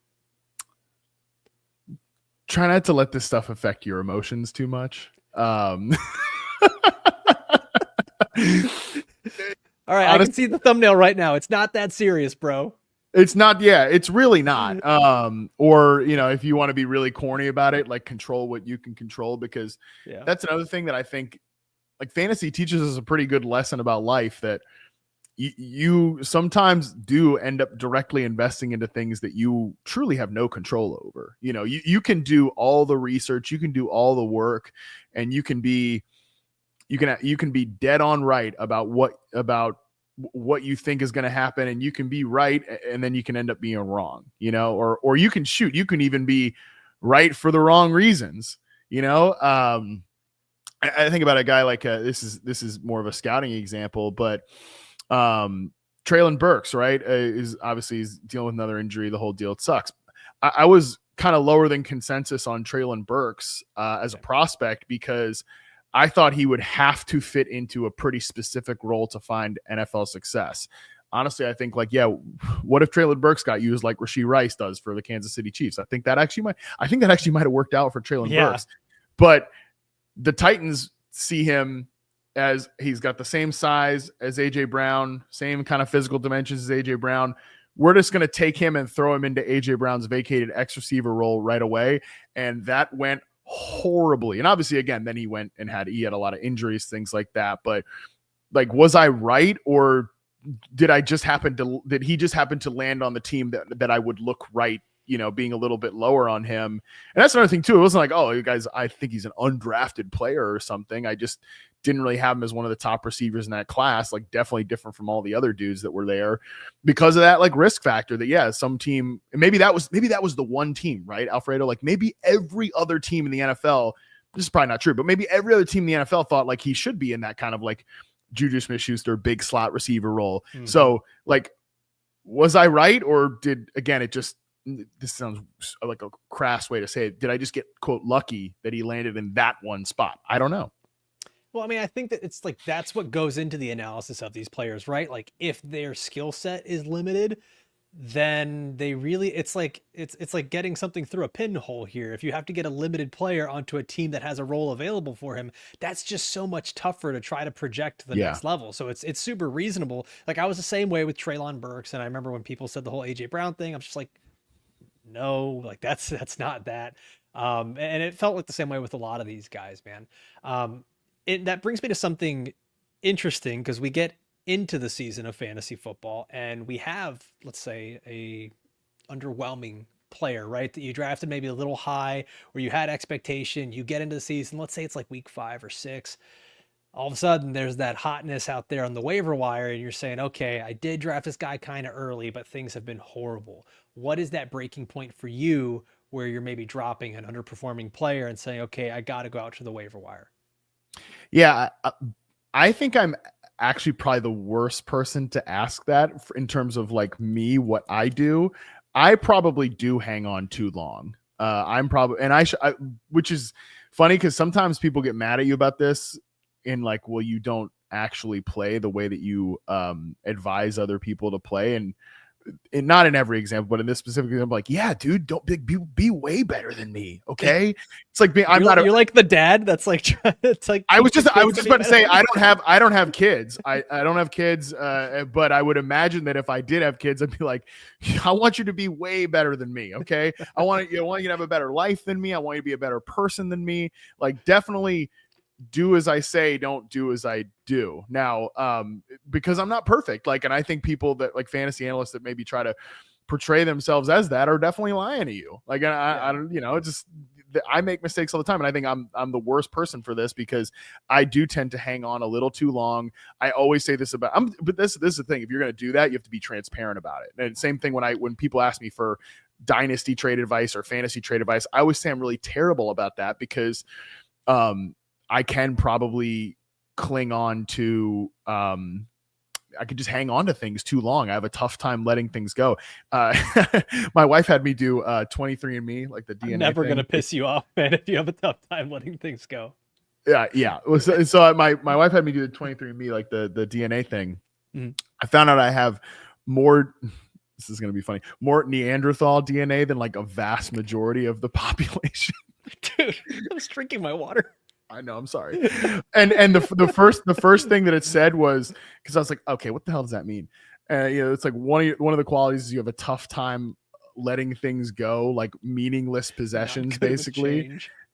Try not to let this stuff affect your emotions too much. All right, I can Honestly, see the thumbnail right now. It's not that serious, bro. it's not. Yeah, it's really not. Or if you want to be really corny about it, like control what you can control, because Yeah. that's another thing that I think like fantasy teaches us a pretty good lesson about life, that you sometimes do end up directly investing into things that you truly have no control over. You can do all the research, you can do all the work, and you can be dead on right about what you think is going to happen, and you can be right, and then you can end up being wrong, or you can even be right for the wrong reasons. I think about a guy like this is more of a scouting example, but Traylon Burks, right, is obviously he's dealing with another injury. The whole deal, it sucks. I was kind of lower than consensus on Traylon Burks as a prospect, because I thought he would have to fit into a pretty specific role to find NFL success. Honestly, I think what if Traylon Burks got used like Rashee Rice does for the Kansas City Chiefs? I think that actually might have worked out for Traylon Burks. But the Titans see him as he's got the same size as AJ Brown, same kind of physical dimensions as AJ Brown. We're just going to take him and throw him into AJ Brown's vacated X receiver role right away. And that went horribly. And obviously, again, then he had a lot of injuries, things like that. But was I right, or did he just happen to land on the team that I would look right, being a little bit lower on him? And that's another thing too. It wasn't like, oh, you guys, I think he's an undrafted player or something. I just didn't really have him as one of the top receivers in that class, definitely different from all the other dudes that were there, because of that risk factor that, some team, maybe that was the one team, right, Alfredo? Maybe every other team in the NFL, this is probably not true, but maybe every other team in the NFL thought he should be in that kind of Juju Smith-Schuster big slot receiver role. Mm-hmm. So was I right, or this sounds like a crass way to say it, did I just get, quote, lucky that he landed in that one spot? I don't know. Well, I mean, I think that it's that's what goes into the analysis of these players, right? If their skill set is limited, then they really, it's like getting something through a pinhole here. If you have to get a limited player onto a team that has a role available for him, that's just so much tougher to try to project to the next level. So it's super reasonable. I was the same way with Traylon Burks, and I remember when people said the whole AJ Brown thing, I'm just like, no, that's not that. And it felt like the same way with a lot of these guys, man. That brings me to something interesting, because we get into the season of fantasy football and we have, let's say, a underwhelming player, right, that you drafted maybe a little high, or you had expectation, you get into the season, let's say it's week 5 or 6, all of a sudden there's that hotness out there on the waiver wire, and you're saying, okay, I did draft this guy kind of early, but things have been horrible. What is that breaking point for you where you're maybe dropping an underperforming player and saying, okay, I got to go out to the waiver wire? Yeah, I think I'm actually probably the worst person to ask that in terms of me, what I do. I probably do hang on too long. Which is funny, because sometimes people get mad at you about this in well, you don't actually play the way that you advise other people to play. And not in every example, but in this specific example, yeah, dude, don't be way better than me. Okay. It's you're like the dad. That's it's I was just about to say, I don't have kids. I don't have kids. But I would imagine that if I did have kids, I'd be like, I want you to be way better than me. Okay. I want you to have a better life than me. I want you to be a better person than me. Definitely do as I say, don't do as I do. Now, because I'm not perfect. And I think people that fantasy analysts that maybe try to portray themselves as that are definitely lying to you. I don't, I make mistakes all the time, and I think I'm the worst person for this because I do tend to hang on a little too long. I always say this about but this is the thing. If you're going to do that, you have to be transparent about it. And same thing when people ask me for dynasty trade advice or fantasy trade advice, I always say I'm really terrible about that because I can probably cling on to I could just hang on to things too long. I have a tough time letting things go. My wife had me do 23andMe, like the DNA. I'm never thing. Gonna piss you off, man, if you have a tough time letting things go. Yeah. So my wife had me do the 23andMe, like the DNA thing. Mm. I found out I have more. This is going to be funny. More Neanderthal DNA than like a vast majority of the population. Dude, I was drinking my water. I know. I'm sorry. And the first thing that it said was because I was like, okay, what the hell does that mean? It's like one of the qualities is you have a tough time letting things go, like meaningless possessions, basically.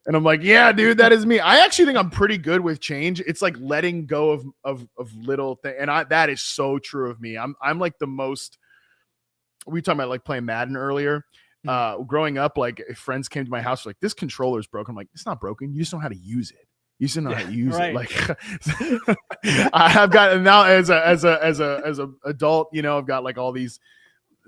And I'm like, yeah, dude, that is me. I actually think I'm pretty good with change. It's like letting go of little things, and that is so true of me. I'm like the most. We were talking about like playing Madden earlier. Growing up, like if friends came to my house, like this controller is broken. I'm like, it's not broken. You just know how to use it. You just know how to use it. Like I've got now as a adult, I've got like all these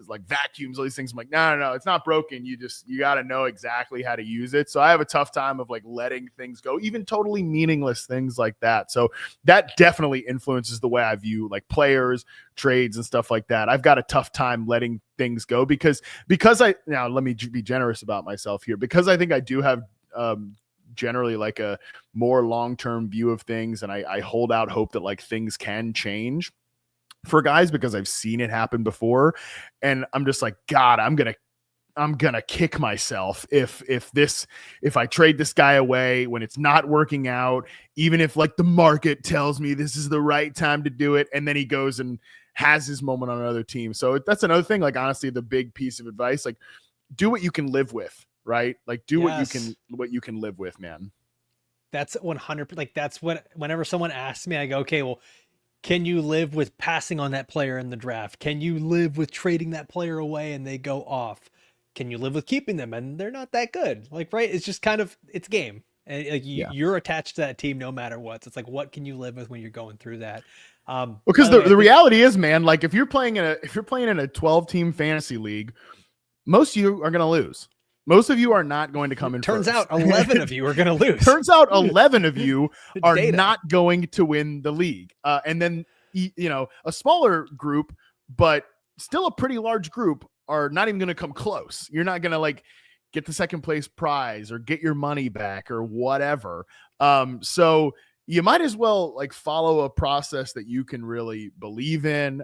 like vacuums, all these things. I'm like, no, it's not broken. You got to know exactly how to use it. So I have a tough time of like letting things go, even totally meaningless things like that. So that definitely influences the way I view like players, trades, and stuff like that. I've got a tough time letting things go because now let me be generous about myself here, because I think I do have generally like a more long-term view of things, and I hold out hope that like things can change for guys because I've seen it happen before. And I'm just like, God, I'm gonna kick myself if I trade this guy away when it's not working out, even if like the market tells me this is the right time to do it, and then he goes and has his moment on another team. So that's another thing, like honestly, the big piece of advice, like do what you can live with, right? Like do what you can live with, man. That's 100%. Like that's what, whenever someone asks me, I go, okay, well, can you live with passing on that player in the draft? Can you live with trading that player away and they go off? Can you live with keeping them and they're not that good? Like, right? It's just kind of, it's game. And like you're attached to that team no matter what. So it's like, what can you live with when you're going through that? Because the reality is, man, like if you're playing in a 12-team fantasy league, most of you are going to lose. Most of you are not going to come in. Turns out 11 of you are going to lose. Turns out 11 of you are not going to win the league. And then, a smaller group, but still a pretty large group, are not even going to come close. You're not going to like get the second place prize or get your money back or whatever. So you might as well like follow a process that you can really believe in.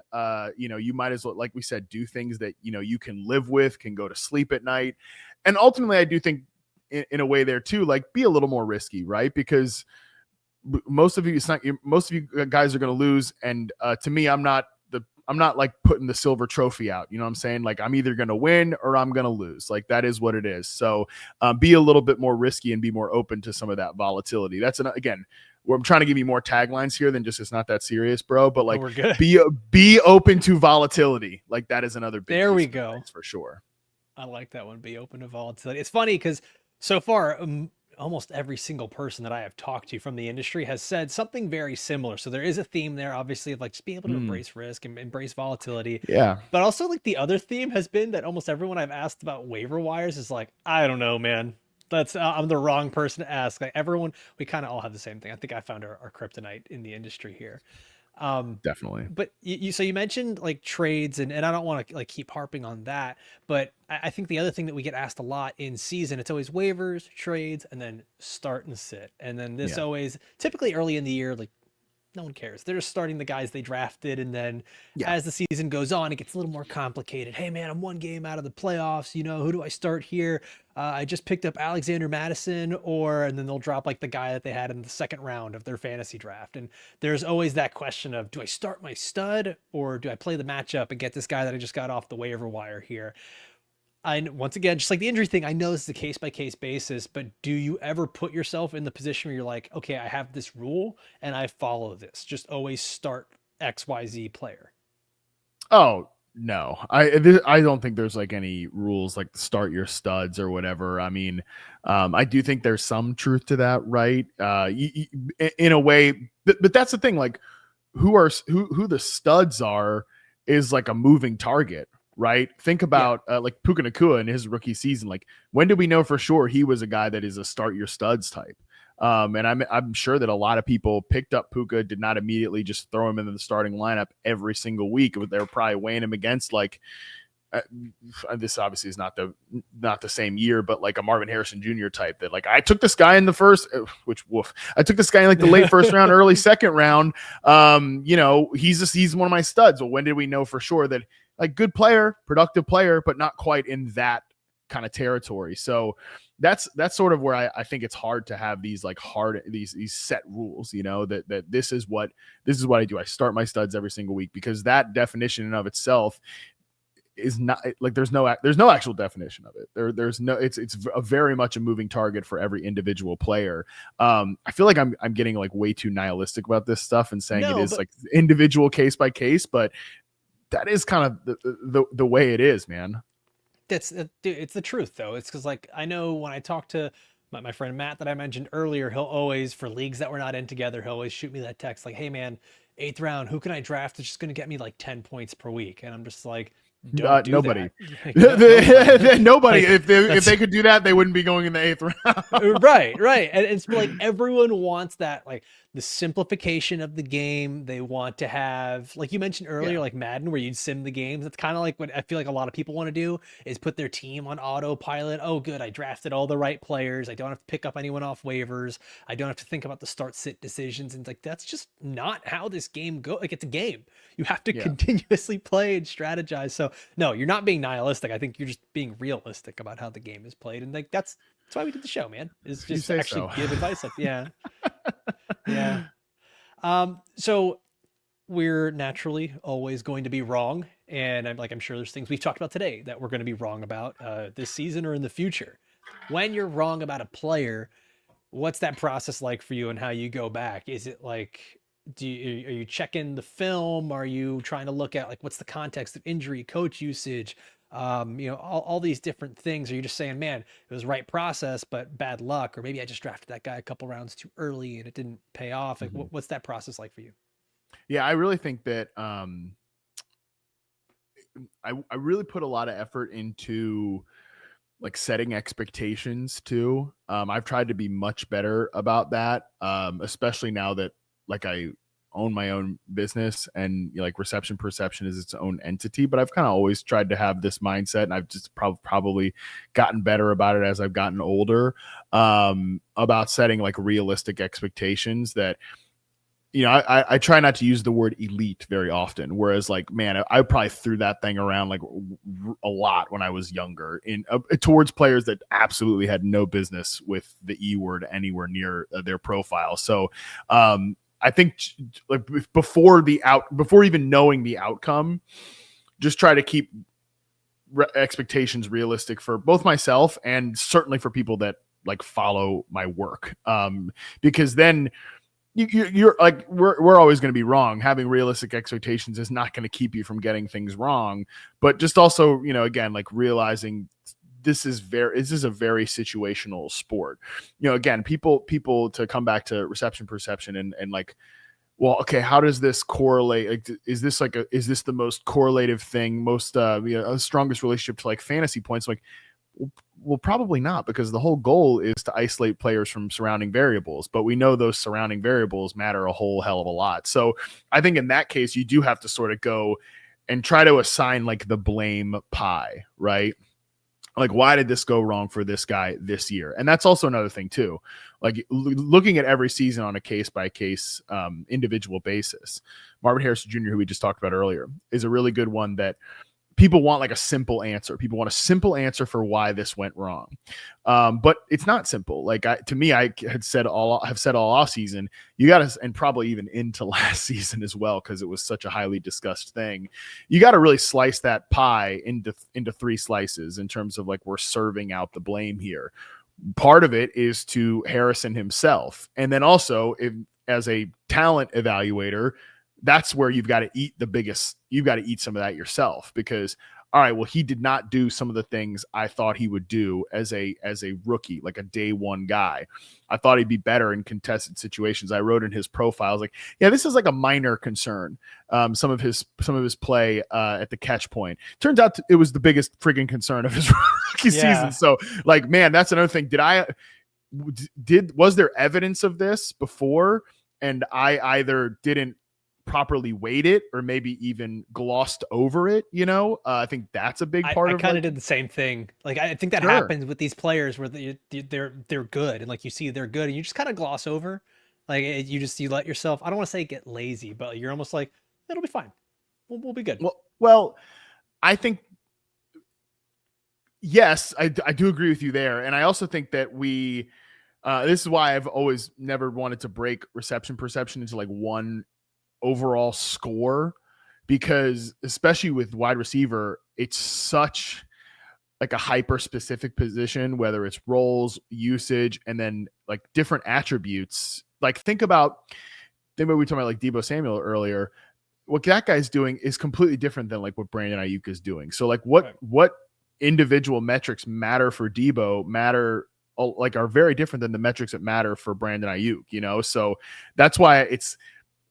You might as well, like we said, do things that, you can live with, can go to sleep at night. And ultimately, I do think in a way there too, like be a little more risky, right? Because most of you guys are going to lose. And to me, I'm not like putting the silver trophy out. You know what I'm saying? Like I'm either going to win or I'm going to lose. Like that is what it is. So be a little bit more risky and be more open to some of that volatility. That's again, where I'm trying to give you more taglines here than just it's not that serious, bro. But like be open to volatility. Like that is another big there we go for sure. I like that one. Be open to volatility. It's funny because so far, almost every single person that I have talked to from the industry has said something very similar. So there is a theme there, obviously, of like just being able to embrace risk and embrace volatility. Yeah. But also like the other theme has been that almost everyone I've asked about waiver wires is like, I don't know, man. That's I'm the wrong person to ask. Like everyone, we kind of all have the same thing. I think I found our kryptonite in the industry here. Definitely. But you mentioned like trades and I don't want to like keep harping on that, but I think the other thing that we get asked a lot in season, it's always waivers, trades, and then start and sit. And then this always typically early in the year, like no one cares. They're just starting the guys they drafted. And then as the season goes on, it gets a little more complicated. Hey man, I'm one game out of the playoffs. Who do I start here? I just picked up Alexander Madison, and then they'll drop like the guy that they had in the second round of their fantasy draft. And there's always that question of, do I start my stud or do I play the matchup and get this guy that I just got off the waiver wire here? And once again, just like the injury thing, I know this is a case-by-case basis, but do you ever put yourself in the position where you're like, okay, I have this rule and I follow this, just always start XYZ player? Oh, No, I don't think there's like any rules like start your studs or whatever. I mean, I do think there's some truth to that, right? In a way, but that's the thing. Like, who the studs are is like a moving target, right? Think Yeah. about like Puka Nacua in his rookie season. Like, when did we know for sure he was a guy that is a start your studs type? And I'm sure that a lot of people picked up Puka, did not immediately just throw him into the starting lineup every single week. They were probably weighing him against like uh, this obviously is not the same year, but like a Marvin Harrison Jr. type that like I took this guy in the first, which woof, I took this guy in like the late first round, early second round. He's one of my studs. Well, when did we know for sure that like good player, productive player, but not quite in that kind of territory? So that's sort of where I think it's hard to have these like these set rules, that this is what I do. I start my studs every single week because that definition in of itself is not like there's no actual definition of it. There's no it's a very much a moving target for every individual player. I feel like I'm getting like way too nihilistic about this stuff and saying it No, is but like individual case by case, but that is kind of the way it is, man. dude, it's the truth though. It's because like I know when I talk to my friend Matt that I mentioned earlier, he'll always, for leagues that we're not in together, he'll always shoot me that text like, "Hey man, eighth round, who can I draft? It's just gonna get me like 10 points per week." And I'm just like, "Don't do Nobody. that." Like, nobody. Nobody. Like If that's they could do that, they wouldn't be going in the eighth round. right. And it's like everyone wants that, like the simplification of the game. They want to have, like you mentioned earlier, Yeah. like Madden, where you'd sim the games. It's kind of like what I feel like a lot of people want to do is put their team on autopilot. Oh, good, I drafted all the right players. I don't have to pick up anyone off waivers. I don't have to think about the start sit decisions. And it's like that's just not how this game goes. Like it's a game. You have to Yeah. continuously play and strategize. So no, you're not being nihilistic. I think you're just being realistic about how the game is played. And like that's why we did the show, man. Is If you just to say actually so. give advice. Like, yeah, yeah. So we're naturally always going to be wrong, and I'm sure there's things we've talked about today that we're going to be wrong about this season or in the future. When you're wrong about a player, what's that process like for you, and how you go back? Is it like are you checking the film? Are you trying to look at like what's the context of injury, coach usage, all these different things? Are you just saying, man, it was right process but bad luck, or maybe I just drafted that guy a couple rounds too early and it didn't pay off? Like Mhm. what's that process like for you? Yeah, I really think that I really put a lot of effort into like setting expectations too. I've tried to be much better about that, especially now that like I own my own business and like reception perception is its own entity. But I've kind of always tried to have this mindset, and I've just probably gotten better about it as I've gotten older. About setting like realistic expectations that I try not to use the word elite very often. Whereas, like, man, I probably threw that thing around like a lot when I was younger in towards players that absolutely had no business with the E word anywhere near their profile. So, I think like before even knowing the outcome, just try to keep expectations realistic for both myself and certainly for people that like follow my work. Because then you're like we're always going to be wrong. Having realistic expectations is not going to keep you from getting things wrong, but just also again like realizing this is a very situational sport. Again, people to come back to reception perception and like, well, okay, how does this correlate? Like, is this the most correlative thing, most strongest relationship to like fantasy points? Like, well, probably not, because the whole goal is to isolate players from surrounding variables, but we know those surrounding variables matter a whole hell of a lot. So I think in that case, you do have to sort of go and try to assign like the blame pie, right? Like, why did this go wrong for this guy this year? And that's also another thing too, like looking at every season on a case by case individual basis. Marvin Harrison Jr., who we just talked about earlier, is a really good one that people want like a simple answer. People want a simple answer for why this went wrong. But it's not simple. Like to me, I have said all off season, you got to, and probably even into last season as well, because it was such a highly discussed thing. You got to really slice that pie into three slices in terms of like, we're serving out the blame here. Part of it is to Harrison himself. And then also as a talent evaluator, that's where you've got to eat some of that yourself, because all right, well, he did not do some of the things I thought he would do as a rookie, like a day one guy. I thought he'd be better in contested situations. I wrote in his profile, like, yeah, this is like a minor concern. Some of his play at the catch point. Turns out it was the biggest friggin' concern of his rookie season. So, like, man, that's another thing. Was there evidence of this before, and I either didn't properly weight it or maybe even glossed over it? I think that's a big part. I kind of did the same thing. Like, I think that happens with these players where they're good, and like you see they're good and you just kind of gloss over, like you let yourself, I don't want to say get lazy, but you're almost like, it'll be fine, we'll be good. Well, I think, yes, I do agree with you there. And I also think that this is why I've always never wanted to break reception perception into like one overall score, because especially with wide receiver, it's such like a hyper specific position, whether it's roles, usage, and then like different attributes. Like think about we were talking about like Deebo Samuel earlier. What that guy's doing is completely different than like what Brandon Ayuk is doing. So like what individual metrics matter for Deebo are very different than the metrics that matter for Brandon Ayuk, so that's why it's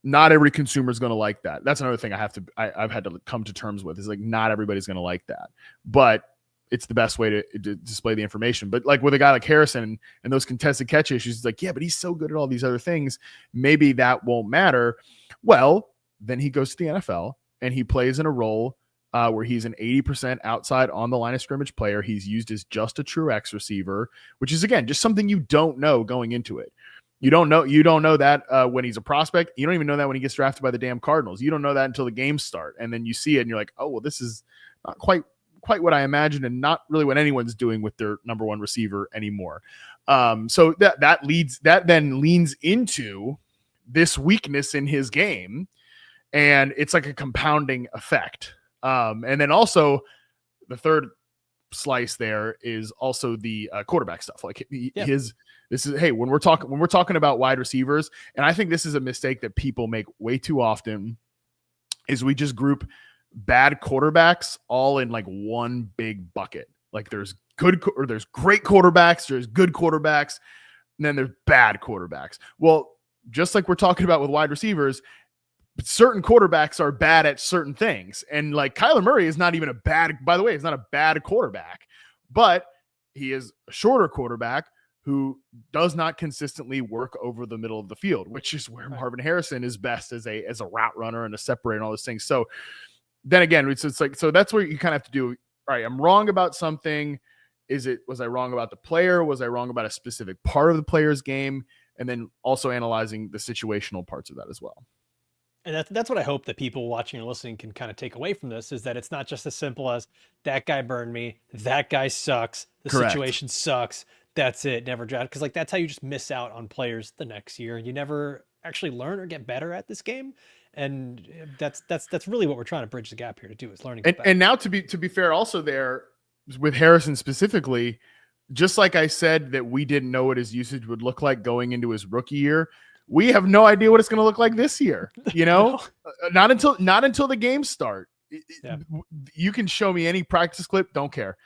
not every consumer is going to like that. That's another thing I've had to come to terms with, is like, not everybody's going to like that, but it's the best way to display the information. But like with a guy like Harrison and those contested catch issues, it's like, yeah, but he's so good at all these other things. Maybe that won't matter. Well, then he goes to the NFL and he plays in a role where he's an 80% outside on the line of scrimmage player. He's used as just a true X receiver, which is, again, just something you don't know going into it. You don't know that when he's a prospect. You don't even know that when he gets drafted by the damn Cardinals. You don't know that until the games start. And then you see it and you're like, oh, well, this is not quite what I imagined, and not really what anyone's doing with their number one receiver anymore. So that then leans into this weakness in his game, and it's like a compounding effect. And then also the third slice there is also the quarterback stuff. Like when we're talking about wide receivers, and I think this is a mistake that people make way too often, is we just group bad quarterbacks all in like one big bucket. Like there's great quarterbacks, there's good quarterbacks, and then there's bad quarterbacks. Well, just like we're talking about with wide receivers, certain quarterbacks are bad at certain things. And like Kyler Murray is not even by the way, he's not a bad quarterback, but he is a shorter quarterback who does not consistently work over the middle of the field, which is where Marvin Harrison is best as a route runner and a separator and all those things. So then again, it's like, so that's where you kind of have to do, all right, I'm wrong about something. Was I wrong about the player? Was I wrong about a specific part of the player's game? And then also analyzing the situational parts of that as well. And that's what I hope that people watching and listening can kind of take away from this, is that it's not just as simple as that guy burned me, that guy sucks, the Correct. Situation sucks, that's it, never draft. Because like that's how you just miss out on players the next year. You never actually learn or get better at this game. And that's really what we're trying to bridge the gap here to do, is learning. And now to be fair, also there with Harrison specifically, just like I said that we didn't know what his usage would look like going into his rookie year, we have no idea what it's going to look like this year. No. Not until the games start. Yeah. You can show me any practice clip, don't care.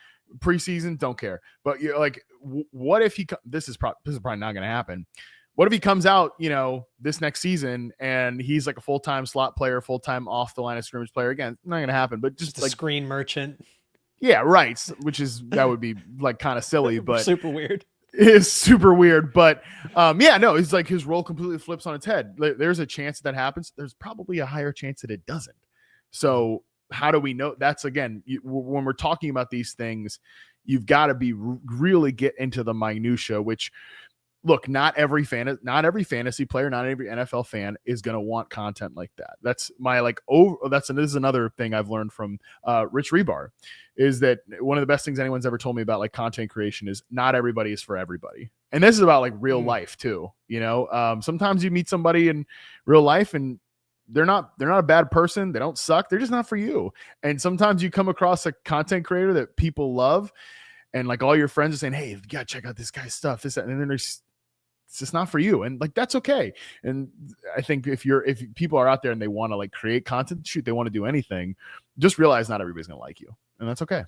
Preseason, don't care. But you're like, what if this is probably not going to happen. What if he comes out, this next season and he's like a full-time slot player, full-time off the line of scrimmage player? Again, not going to happen, but just like a screen merchant. Yeah, right. That would be like kind of silly, but super weird. It's super weird, but it's like his role completely flips on its head. There's a chance that happens. There's probably a higher chance that it doesn't. So how do we know? That's, again, when we're talking about these things, you've got to really get into the minutia, which, look, not every fantasy player, not every NFL fan is going to want content like that. That's my this is another thing I've learned from Rich Rebar, is that one of the best things anyone's ever told me about like content creation is not everybody is for everybody. And this is about like real life too. Sometimes you meet somebody in real life and they're not a bad person. They don't suck. They're just not for you. And sometimes you come across a content creator that people love and like all your friends are saying, hey, you gotta check out this guy's stuff, this, that. And then there's it's just not for you, and like that's okay. And I think if people are out there and they want to like create content, shoot, they want to do anything, just realize not everybody's gonna like you, and that's okay.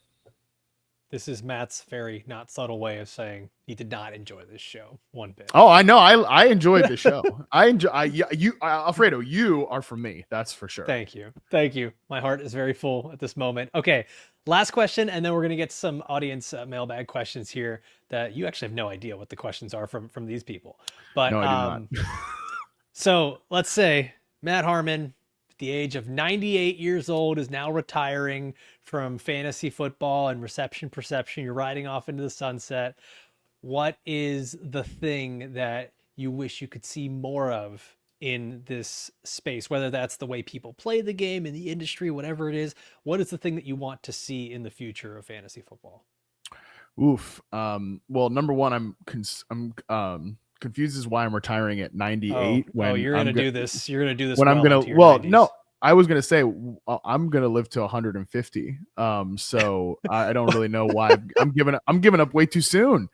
This is Matt's very not subtle way of saying he did not enjoy this show one bit. Oh, I know. I enjoyed the show. Alfredo, you are for me. That's for sure. Thank you. Thank you. My heart is very full at this moment. Okay. Last question. And then we're going to get some audience mailbag questions here that you actually have no idea what the questions are from these people. But no, I do not. So let's say Matt Harmon, at the age of 98 years old, is now retiring from fantasy football and reception perception. You're riding off into the sunset. What is the thing that you wish you could see more of in this space, whether that's the way people play the game in the industry, whatever it is? What is the thing that you want to see in the future of fantasy football? Oof. Well, number one, I'm confused as why I'm retiring at 98. You're going to do this. You're going to do this when well I'm going into to, your well, 90s. no, I was going to say I'm going to live to 150. So I don't really know why I'm giving up way too soon.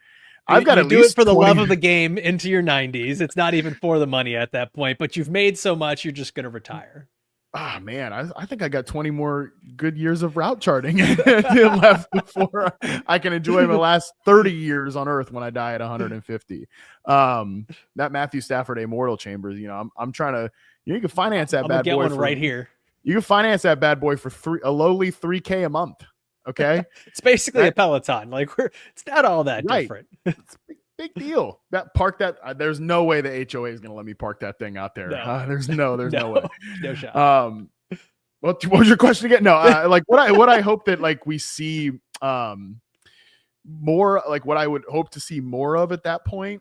I've got to do it for the love of the game into your 90s. It's not even for the money at that point, but you've made so much, you're just going to retire. Ah, man, I think I got 20 more good years of route charting left before I can enjoy my last 30 years on Earth when I die at 150. That Matthew Stafford Immortal Chambers, I'm trying to, you can finance that bad boy. One right here. You can finance that bad boy for a lowly $3,000 a month. Okay, it's basically a Peloton. Like it's not all that different. It's a big deal. There's no way the HOA is going to let me park that thing out there. No. There's no way. No shot. What was your question again? No, like what I hope that like we see more, like what I would hope to see more of at that point.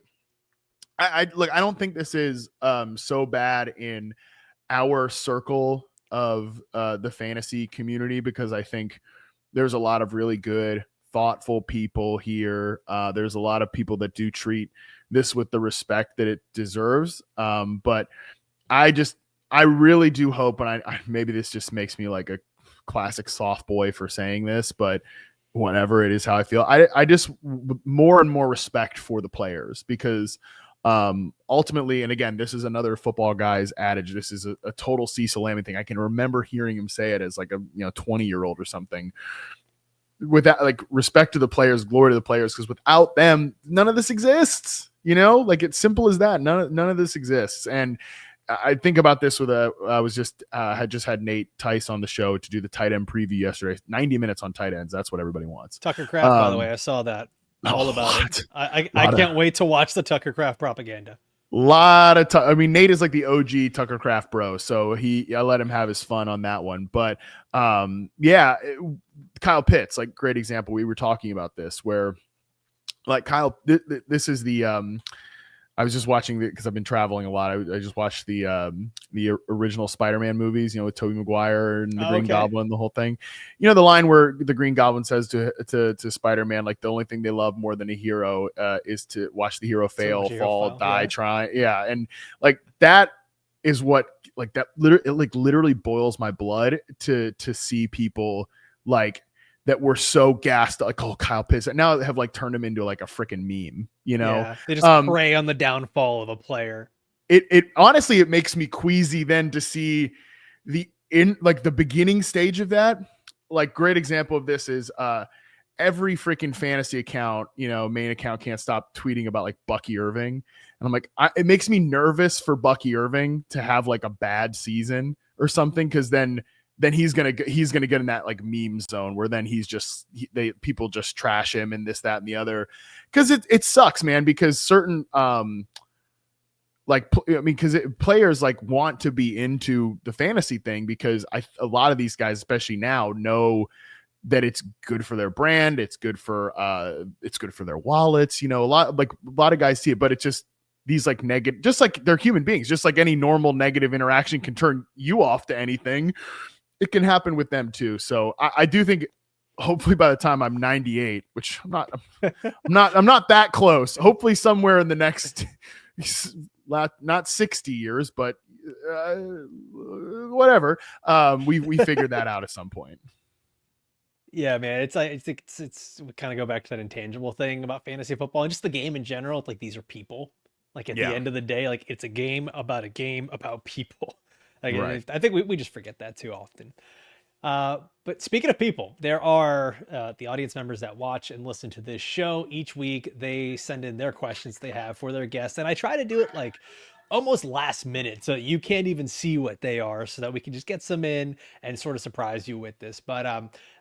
I don't think this is so bad in our circle of the fantasy community, because I think there's a lot of really good, thoughtful people here. There's a lot of people that do treat this with the respect that it deserves. But I really do hope, and I maybe this just makes me like a classic soft boy for saying this, but whatever, it is how I feel. I just more and more respect for the players, because ultimately, and again, this is another football guy's adage. This is a total Cecil Lamming thing. I can remember hearing him say it as like a 20-year-old or something. With that, like, respect to the players, glory to the players, because without them, none of this exists. Like, it's simple as that. None of this exists. And I think about this with had just had Nate Tice on the show to do the tight end preview yesterday. 90 minutes on tight ends. That's what everybody wants. Tucker Kraft, by the way, I saw that. All about it. I can't wait to watch the Tucker Kraft propaganda. Nate is like the OG Tucker Kraft bro, so I let him have his fun on that one. But Kyle Pitts, like, great example. We were talking about this where, like, Kyle, this is the I was just watching because I've been traveling a lot. I just watched the original Spider-Man movies, with Tobey Maguire and the Green Goblin, the whole thing. The line where the Green Goblin says to Spider-Man, like, the only thing they love more than a hero is to watch the hero fail, fall, die, try. Yeah, and like that is what, like, that literally boils my blood to see people like that were so gassed, like, oh, Kyle Pitts, now have like turned him into like a freaking meme, Yeah, they just prey on the downfall of a player. It honestly, it makes me queasy then to see the beginning stage of that. Like, great example of this is every freaking fantasy account, main account, can't stop tweeting about like Bucky Irving. And I'm like, it makes me nervous for Bucky Irving to have like a bad season or something, because then he's gonna get in that like meme zone where then people just trash him and this, that, and the other, because it sucks, man. Because certain players like want to be into the fantasy thing, because a lot of these guys, especially now, know that it's good for their brand, it's good for their wallets. A lot of guys see it, but it's just these like negative, just like they're human beings, just like any normal negative interaction can turn you off to anything. It can happen with them too. So I do think, hopefully by the time I'm 98, which I'm not that close. Hopefully somewhere in the next, not 60 years, but whatever. We figured that out at some point. Yeah, man. It's like we kind of go back to that intangible thing about fantasy football and just the game in general. It's like, these are people. Like at the Yeah. end of the day, like it's a game about people. Like Right. I think we just forget that too often. But speaking of people, there are the audience members that watch and listen to this show each week. They send in their questions they have for their guests, and I try to do it like almost last minute so you can't even see what they are, so that we can just get some in and sort of surprise you with this. But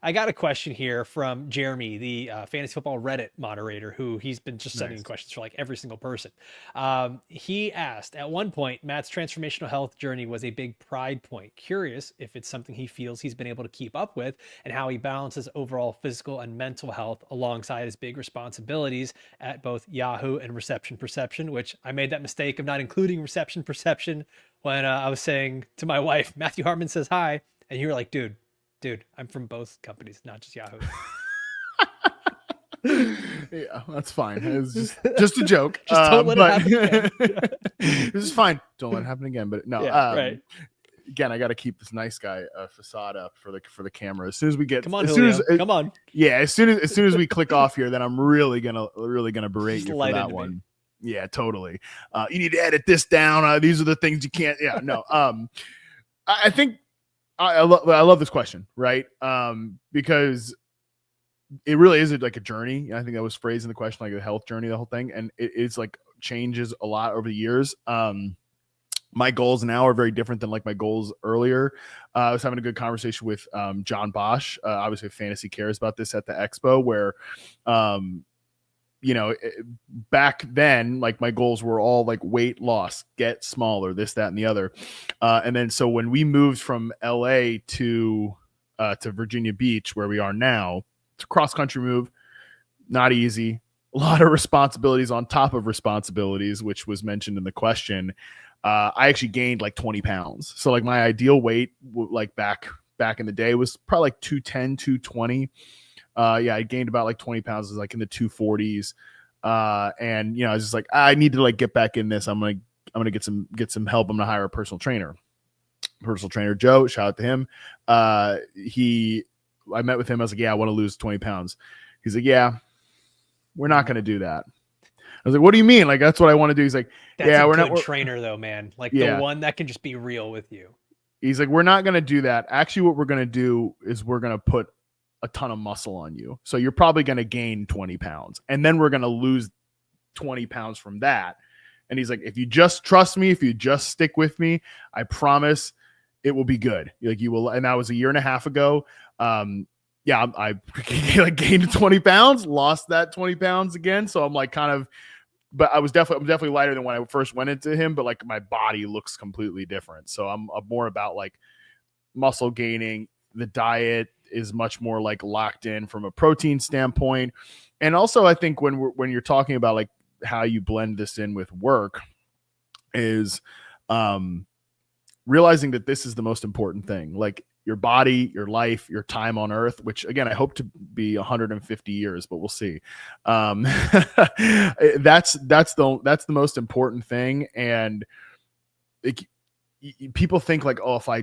I got a question here from Jeremy, the fantasy football Reddit moderator, who he's been just sending in Nice. questions for like every single person. He asked, at one point, Matt's transformational health journey was a big pride point. Curious if it's something he feels he's been able to keep up with, and how he balances overall physical and mental health alongside his big responsibilities at both Yahoo and Reception Perception, which I made that mistake of not including Reception Perception when I was saying to my wife, Matthew Harmon says hi. And you were like, dude, I'm from both companies, not just Yahoo. Yeah, that's fine. It was just a joke. Just don't let it happen again. This is fine. Don't let it happen again. But no, Yeah, right. Again, I got to keep this nice guy facade up for the camera. As soon as we get, Come on, as Julio. soon as, Come on. yeah, as soon as we click off here, then I'm really gonna berate Just you for light that into one. me. Yeah, totally. You need to edit this down. These are the things you can't. Yeah, no. I think I love this question, right? Because it really is like a journey. I think that was phrased in the question, like the health journey, the whole thing, and it's like changes a lot over the years. My goals now are very different than like my goals earlier. I was having a good conversation with John Bosch. Obviously, Fantasy Cares about this at the expo, where back then, like my goals were all like weight loss, get smaller, this, that, and the other. And then so when we moved from LA to Virginia Beach, where we are now, it's a cross country move, not easy. A lot of responsibilities on top of responsibilities, which was mentioned in the question. I actually gained like 20 pounds. So like my ideal weight, like back in the day, was probably like 210, 220. Yeah, I gained about like 20 pounds. It was like in the 240s. And I was just like, I need to like get back in this. I'm gonna get some help. I'm gonna hire a personal trainer Joe. Shout out to him. I met with him. I was like, yeah, I want to lose 20 pounds. He's like, yeah, we're not gonna do that. I was like, what do you mean? Like, that's what I want to do. He's like, that's a good trainer though, man. Like the one that can just be real with you. He's like, we're not going to do that. Actually, what we're going to do is we're going to put a ton of muscle on you. So you're probably going to gain 20 pounds. And then we're going to lose 20 pounds from that. And he's like, if you just trust me, if you just stick with me, I promise it will be good. Like you will. And that was a year and a half ago. Yeah, I like gained 20 pounds, lost that 20 pounds again. So I'm like kind of, but I'm definitely lighter than when I first went into him, but like my body looks completely different. So I'm more about like muscle gaining. The diet is much more like locked in from a protein standpoint. And also I think when you're talking about like how you blend this in with work is realizing that this is the most important thing. Like your body, your life, your time on earth, which again, I hope to be 150 years, but we'll see. That's the most important thing. And people think like, oh, if I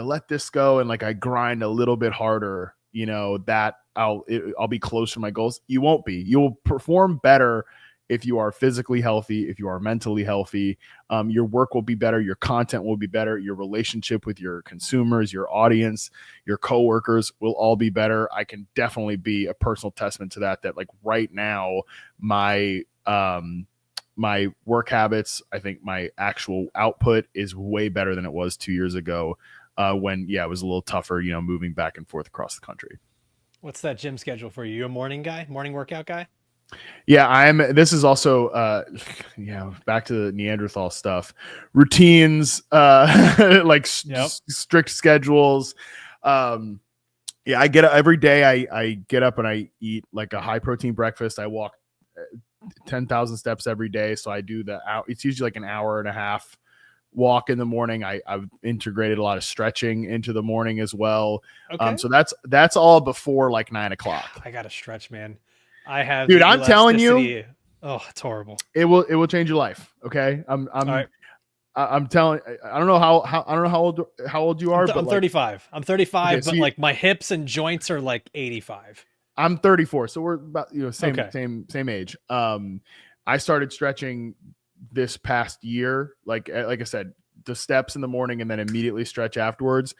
let this go and like I grind a little bit harder, that I'll be closer to my goals. You won't be. You'll perform better if you are physically healthy, if you are mentally healthy. Your work will be better, your content will be better, your relationship with your consumers, your audience, your coworkers will all be better. I can definitely be a personal testament to that like right now, my work habits, I think my actual output is way better than it was 2 years ago when it was a little tougher, moving back and forth across the country. What's that gym schedule for you? You a morning workout guy? Yeah, this is also, back to the Neanderthal stuff, routines, like strict schedules. I get up every day. I get up and I eat like a high protein breakfast. I walk 10,000 steps every day. So I do it's usually like an hour and a half walk in the morning. I've integrated a lot of stretching into the morning as well. Okay. So that's all before like 9 o'clock. I got to stretch, man. I have, dude, I'm telling you, oh, it's horrible. It will change your life. Okay. I'm telling, I don't know how old you are, but I'm 35. I'm 35, okay, so but like my hips and joints are like 85. I'm 34. So we're about, same age. I started stretching this past year, like I said, the steps in the morning and then immediately stretch afterwards.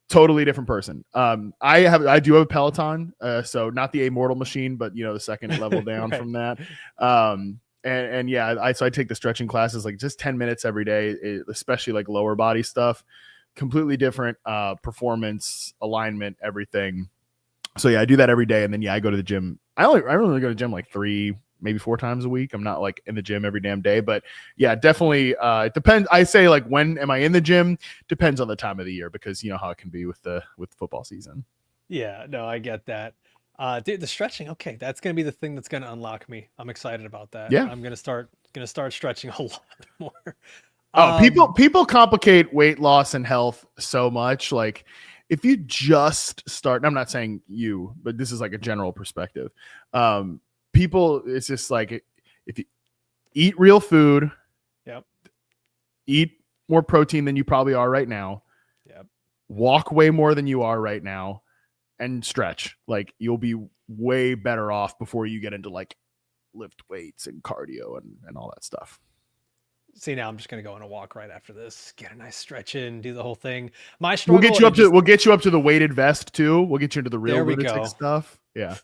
Totally different person. I do have a Peloton, so not the Immortal machine, but the second level down Right. from that. And yeah, I take the stretching classes like just 10 minutes every day, especially like lower body stuff. Completely different performance, alignment, everything. So yeah, I do that every day, and then I go to the gym. I only go to the gym like 3, maybe 4 times a week. I'm not like in the gym every damn day, but yeah, definitely. It depends. I say like, when am I in the gym? Depends on the time of the year, because you know how it can be with football season. Yeah, no, I get that. Dude, the stretching, okay, that's gonna be the thing that's gonna unlock me. I'm excited about that. Yeah. I'm gonna start stretching a lot more. Oh, Um, people complicate weight loss and health so much. Like, if you just start, and I'm not saying you, but this is like a general perspective. People, it's just like, if you eat real food, yep, eat more protein than you probably are right now, yep. walk way more than you are right now, and stretch, like, you'll be way better off before you get into like lift weights and cardio and all that stuff. See, now I'm just gonna go on a walk right after this, get a nice stretch in, do the whole thing. My We'll get struggle, you and up to just we'll get you up to the weighted vest too. We'll get you into the real there we lunatic go. stuff. Yeah.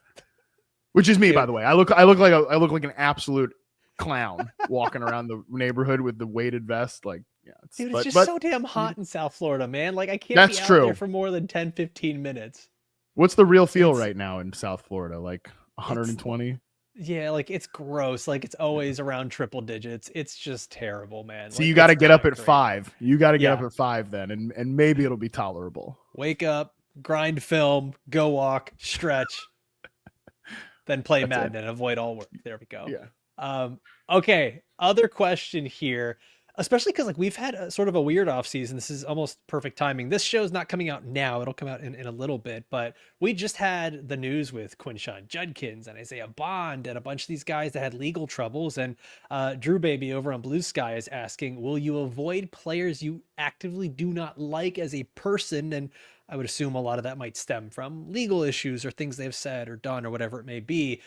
Which is me, by Dude, the way. I look like an absolute clown walking around the neighborhood with the weighted vest. Like, yeah, dude, it's but just so damn hot in South Florida, man. Like, I can't be that's out there true. for more than 10, 15 minutes. What's the real feel It's right now in South Florida? Like it's 120? yeah, like it's gross. Like it's always around triple digits. It's just terrible, man. So Like you got it's to get up not at great. 5. You got to get up Yeah, at 5 then, and maybe it'll be tolerable. wake up, grind film, go walk, stretch, then play That's it. Madden and avoid all work. There we go. Yeah. Um, okay, other question here, especially because like we've had sort of a weird off season. This is almost perfect timing. This show's not coming out now; it'll come out in a little bit. But we just had the news with Quinshawn Judkins and Isaiah Bond and a bunch of these guys that had legal troubles. And Drew Baby over on Blue Sky is asking, "Will you avoid players you actively do not like as a person?" And I would assume a lot of that might stem from legal issues or things they've said or done or whatever it may be.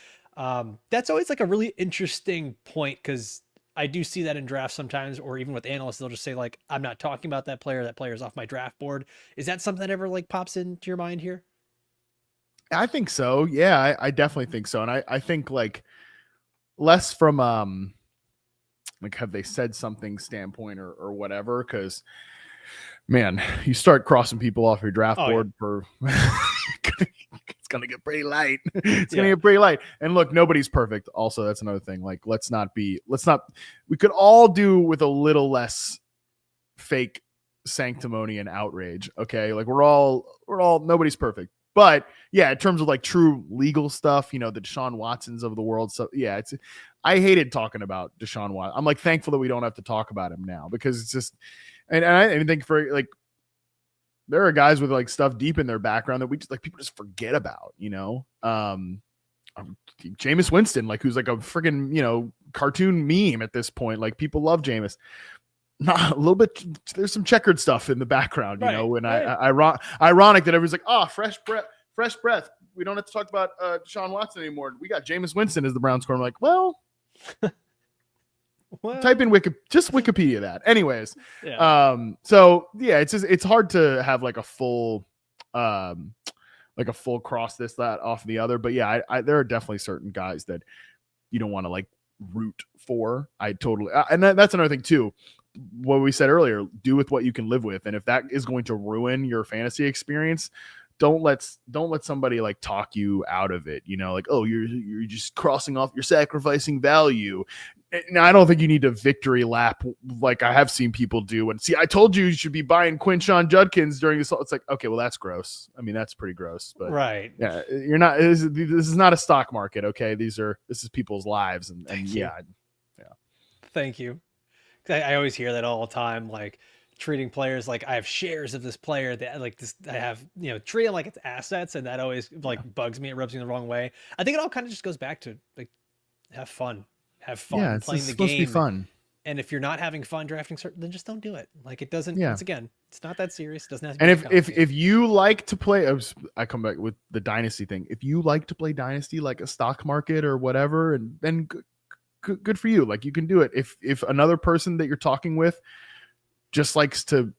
That's always like a really interesting point because I do see that in drafts sometimes, or even with analysts, they'll just say like, "I'm not talking about that player. That player's off my draft board." Is that something that ever like pops into your mind here? I think so. Yeah, I definitely think so. And I think like less from like, have they said something standpoint or whatever, because man, you start crossing people off your draft Oh yeah, board for it's gonna get pretty light. It's gonna yeah, get pretty light. And look, nobody's perfect. Also, that's another thing. Like, we could all do with a little less fake sanctimony and outrage. Okay. Like, we're all nobody's perfect. But yeah, in terms of like true legal stuff, the Deshaun Watsons of the world. So yeah, I hated talking about Deshaun Watson. I'm like thankful that we don't have to talk about him now, because it's just, and I even think for like, there are guys with like stuff deep in their background that we just like, people just forget about, Jameis Winston, like, who's like a freaking, cartoon meme at this point. Like, people love Jameis. Not a little bit. There's some checkered stuff in the background, right, and right. ironic that everyone's like, oh, fresh breath. We don't have to talk about Deshaun Watson anymore. We got Jameis Winston as the Browns corner. I'm like, well, Well, type in Wikipedia that. Anyways, yeah, so yeah, it's hard to have like a full cross this that off the other. But yeah, there are definitely certain guys that you don't want to like root for. I totally, and that's another thing too. What we said earlier, do with what you can live with, and if that is going to ruin your fantasy experience, don't let somebody like talk you out of it. Like, oh, you're just crossing off, you're sacrificing value. Now, I don't think you need to victory lap like I have seen people do. And see, I told you should be buying Quinshawn Judkins during this. It's like, okay, well, that's gross. I mean, that's pretty gross. But right. yeah, you're not. This is not a stock market. Okay, this is people's lives, and yeah. Thank you. I always hear that all the time, like treating players like I have shares of this player that like this, I have, treat them like it's assets. And that always like bugs me. It rubs me the wrong way. I think it all kind of just goes back to like, have fun Yeah, it's playing the supposed game. to be fun. And if you're not having fun drafting certain, then just don't do it. Like, it doesn't, Yeah. once again, it's not that serious. It doesn't have to And be if you like to play, I come back with the dynasty thing. If you like to play dynasty like a stock market or whatever, and then good for you. Like, you can do it. If another person that you're talking with just likes to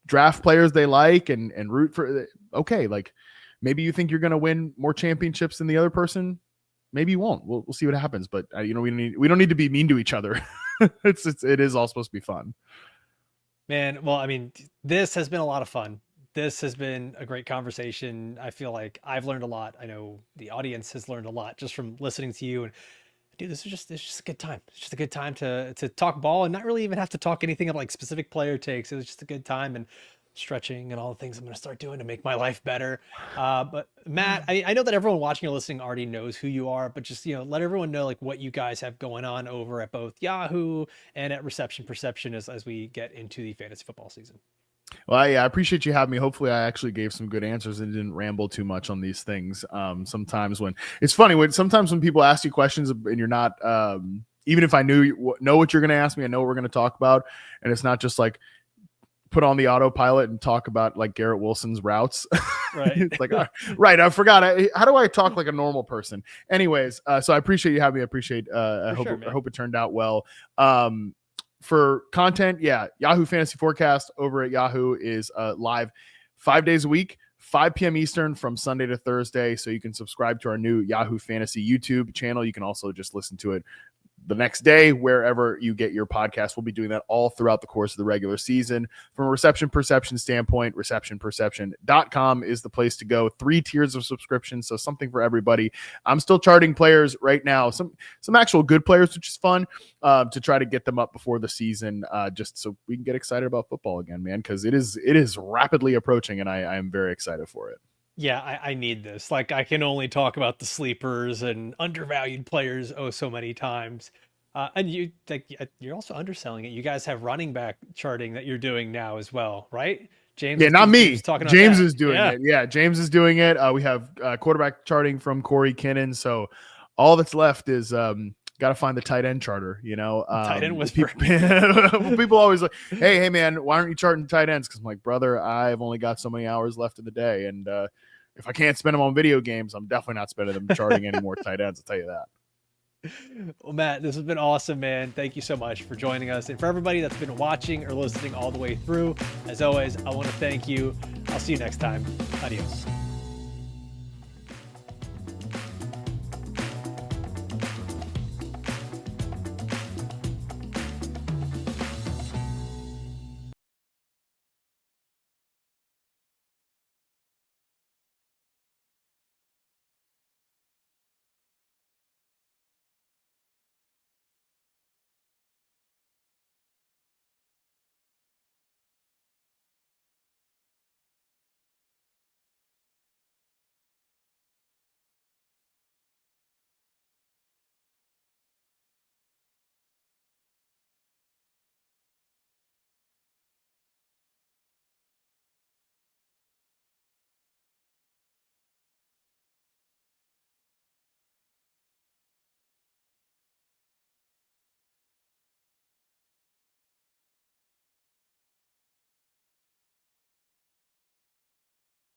draft players they like and root for, okay, like maybe you think you're going to win more championships than the other person. Maybe you won't. We'll see what happens. But we don't need to be mean to each other. It is all supposed to be fun. Man, well, I mean, this has been a lot of fun. This has been a great conversation. I feel like I've learned a lot. I know the audience has learned a lot just from listening to you. And dude, it's just a good time. It's just a good time to talk ball and not really even have to talk anything of like specific player takes. It was just a good time and stretching and all the things I'm going to start doing to make my life better. But Matt, I know that everyone watching or listening already knows who you are, but just, let everyone know like what you guys have going on over at both Yahoo and at Reception Perception as we get into the fantasy football season. Well, I appreciate you having me. Hopefully I actually gave some good answers and didn't ramble too much on these things. Sometimes when it's funny, sometimes when people ask you questions and you're not, even if I know what you're going to ask me, I know what we're going to talk about. And it's not just like put on the autopilot and talk about like Garrett Wilson's routes. Right. It's like, right. I forgot. How do I talk like a normal person? Anyways. So I appreciate you having me. I appreciate, I hope it turned out well. For content, Yahoo Fantasy Forecast over at Yahoo is live 5 days a week, 5 p.m. Eastern from Sunday to Thursday. So you can subscribe to our new Yahoo Fantasy YouTube channel. You can also just listen to it the next day, wherever you get your podcast. We'll be doing that all throughout the course of the regular season. From a reception perception standpoint, receptionperception.com is the place to go. 3 tiers of subscription, so something for everybody. I'm still charting players right now, some actual good players, which is fun, to try to get them up before the season, just so we can get excited about football again, man, because it is rapidly approaching, and I am very excited for it. Yeah, I need this. Like, I can only talk about the sleepers and undervalued players so many times. And you're also underselling it. You guys have running back charting that you're doing now as well, right? James. Yeah, not me. James is doing it. Yeah, James is doing it. We have quarterback charting from Corey Kinnan. So all that's left is got to find the tight end charter. Tight end whisperer. People always like, hey, man, why aren't you charting tight ends? Because I'm like, brother, I've only got so many hours left in the day, and if I can't spend them on video games, I'm definitely not spending them charting any more tight ends. I'll tell you that. Well, Matt, this has been awesome, man. Thank you so much for joining us. And for everybody that's been watching or listening all the way through, as always, I want to thank you. I'll see you next time. Adios.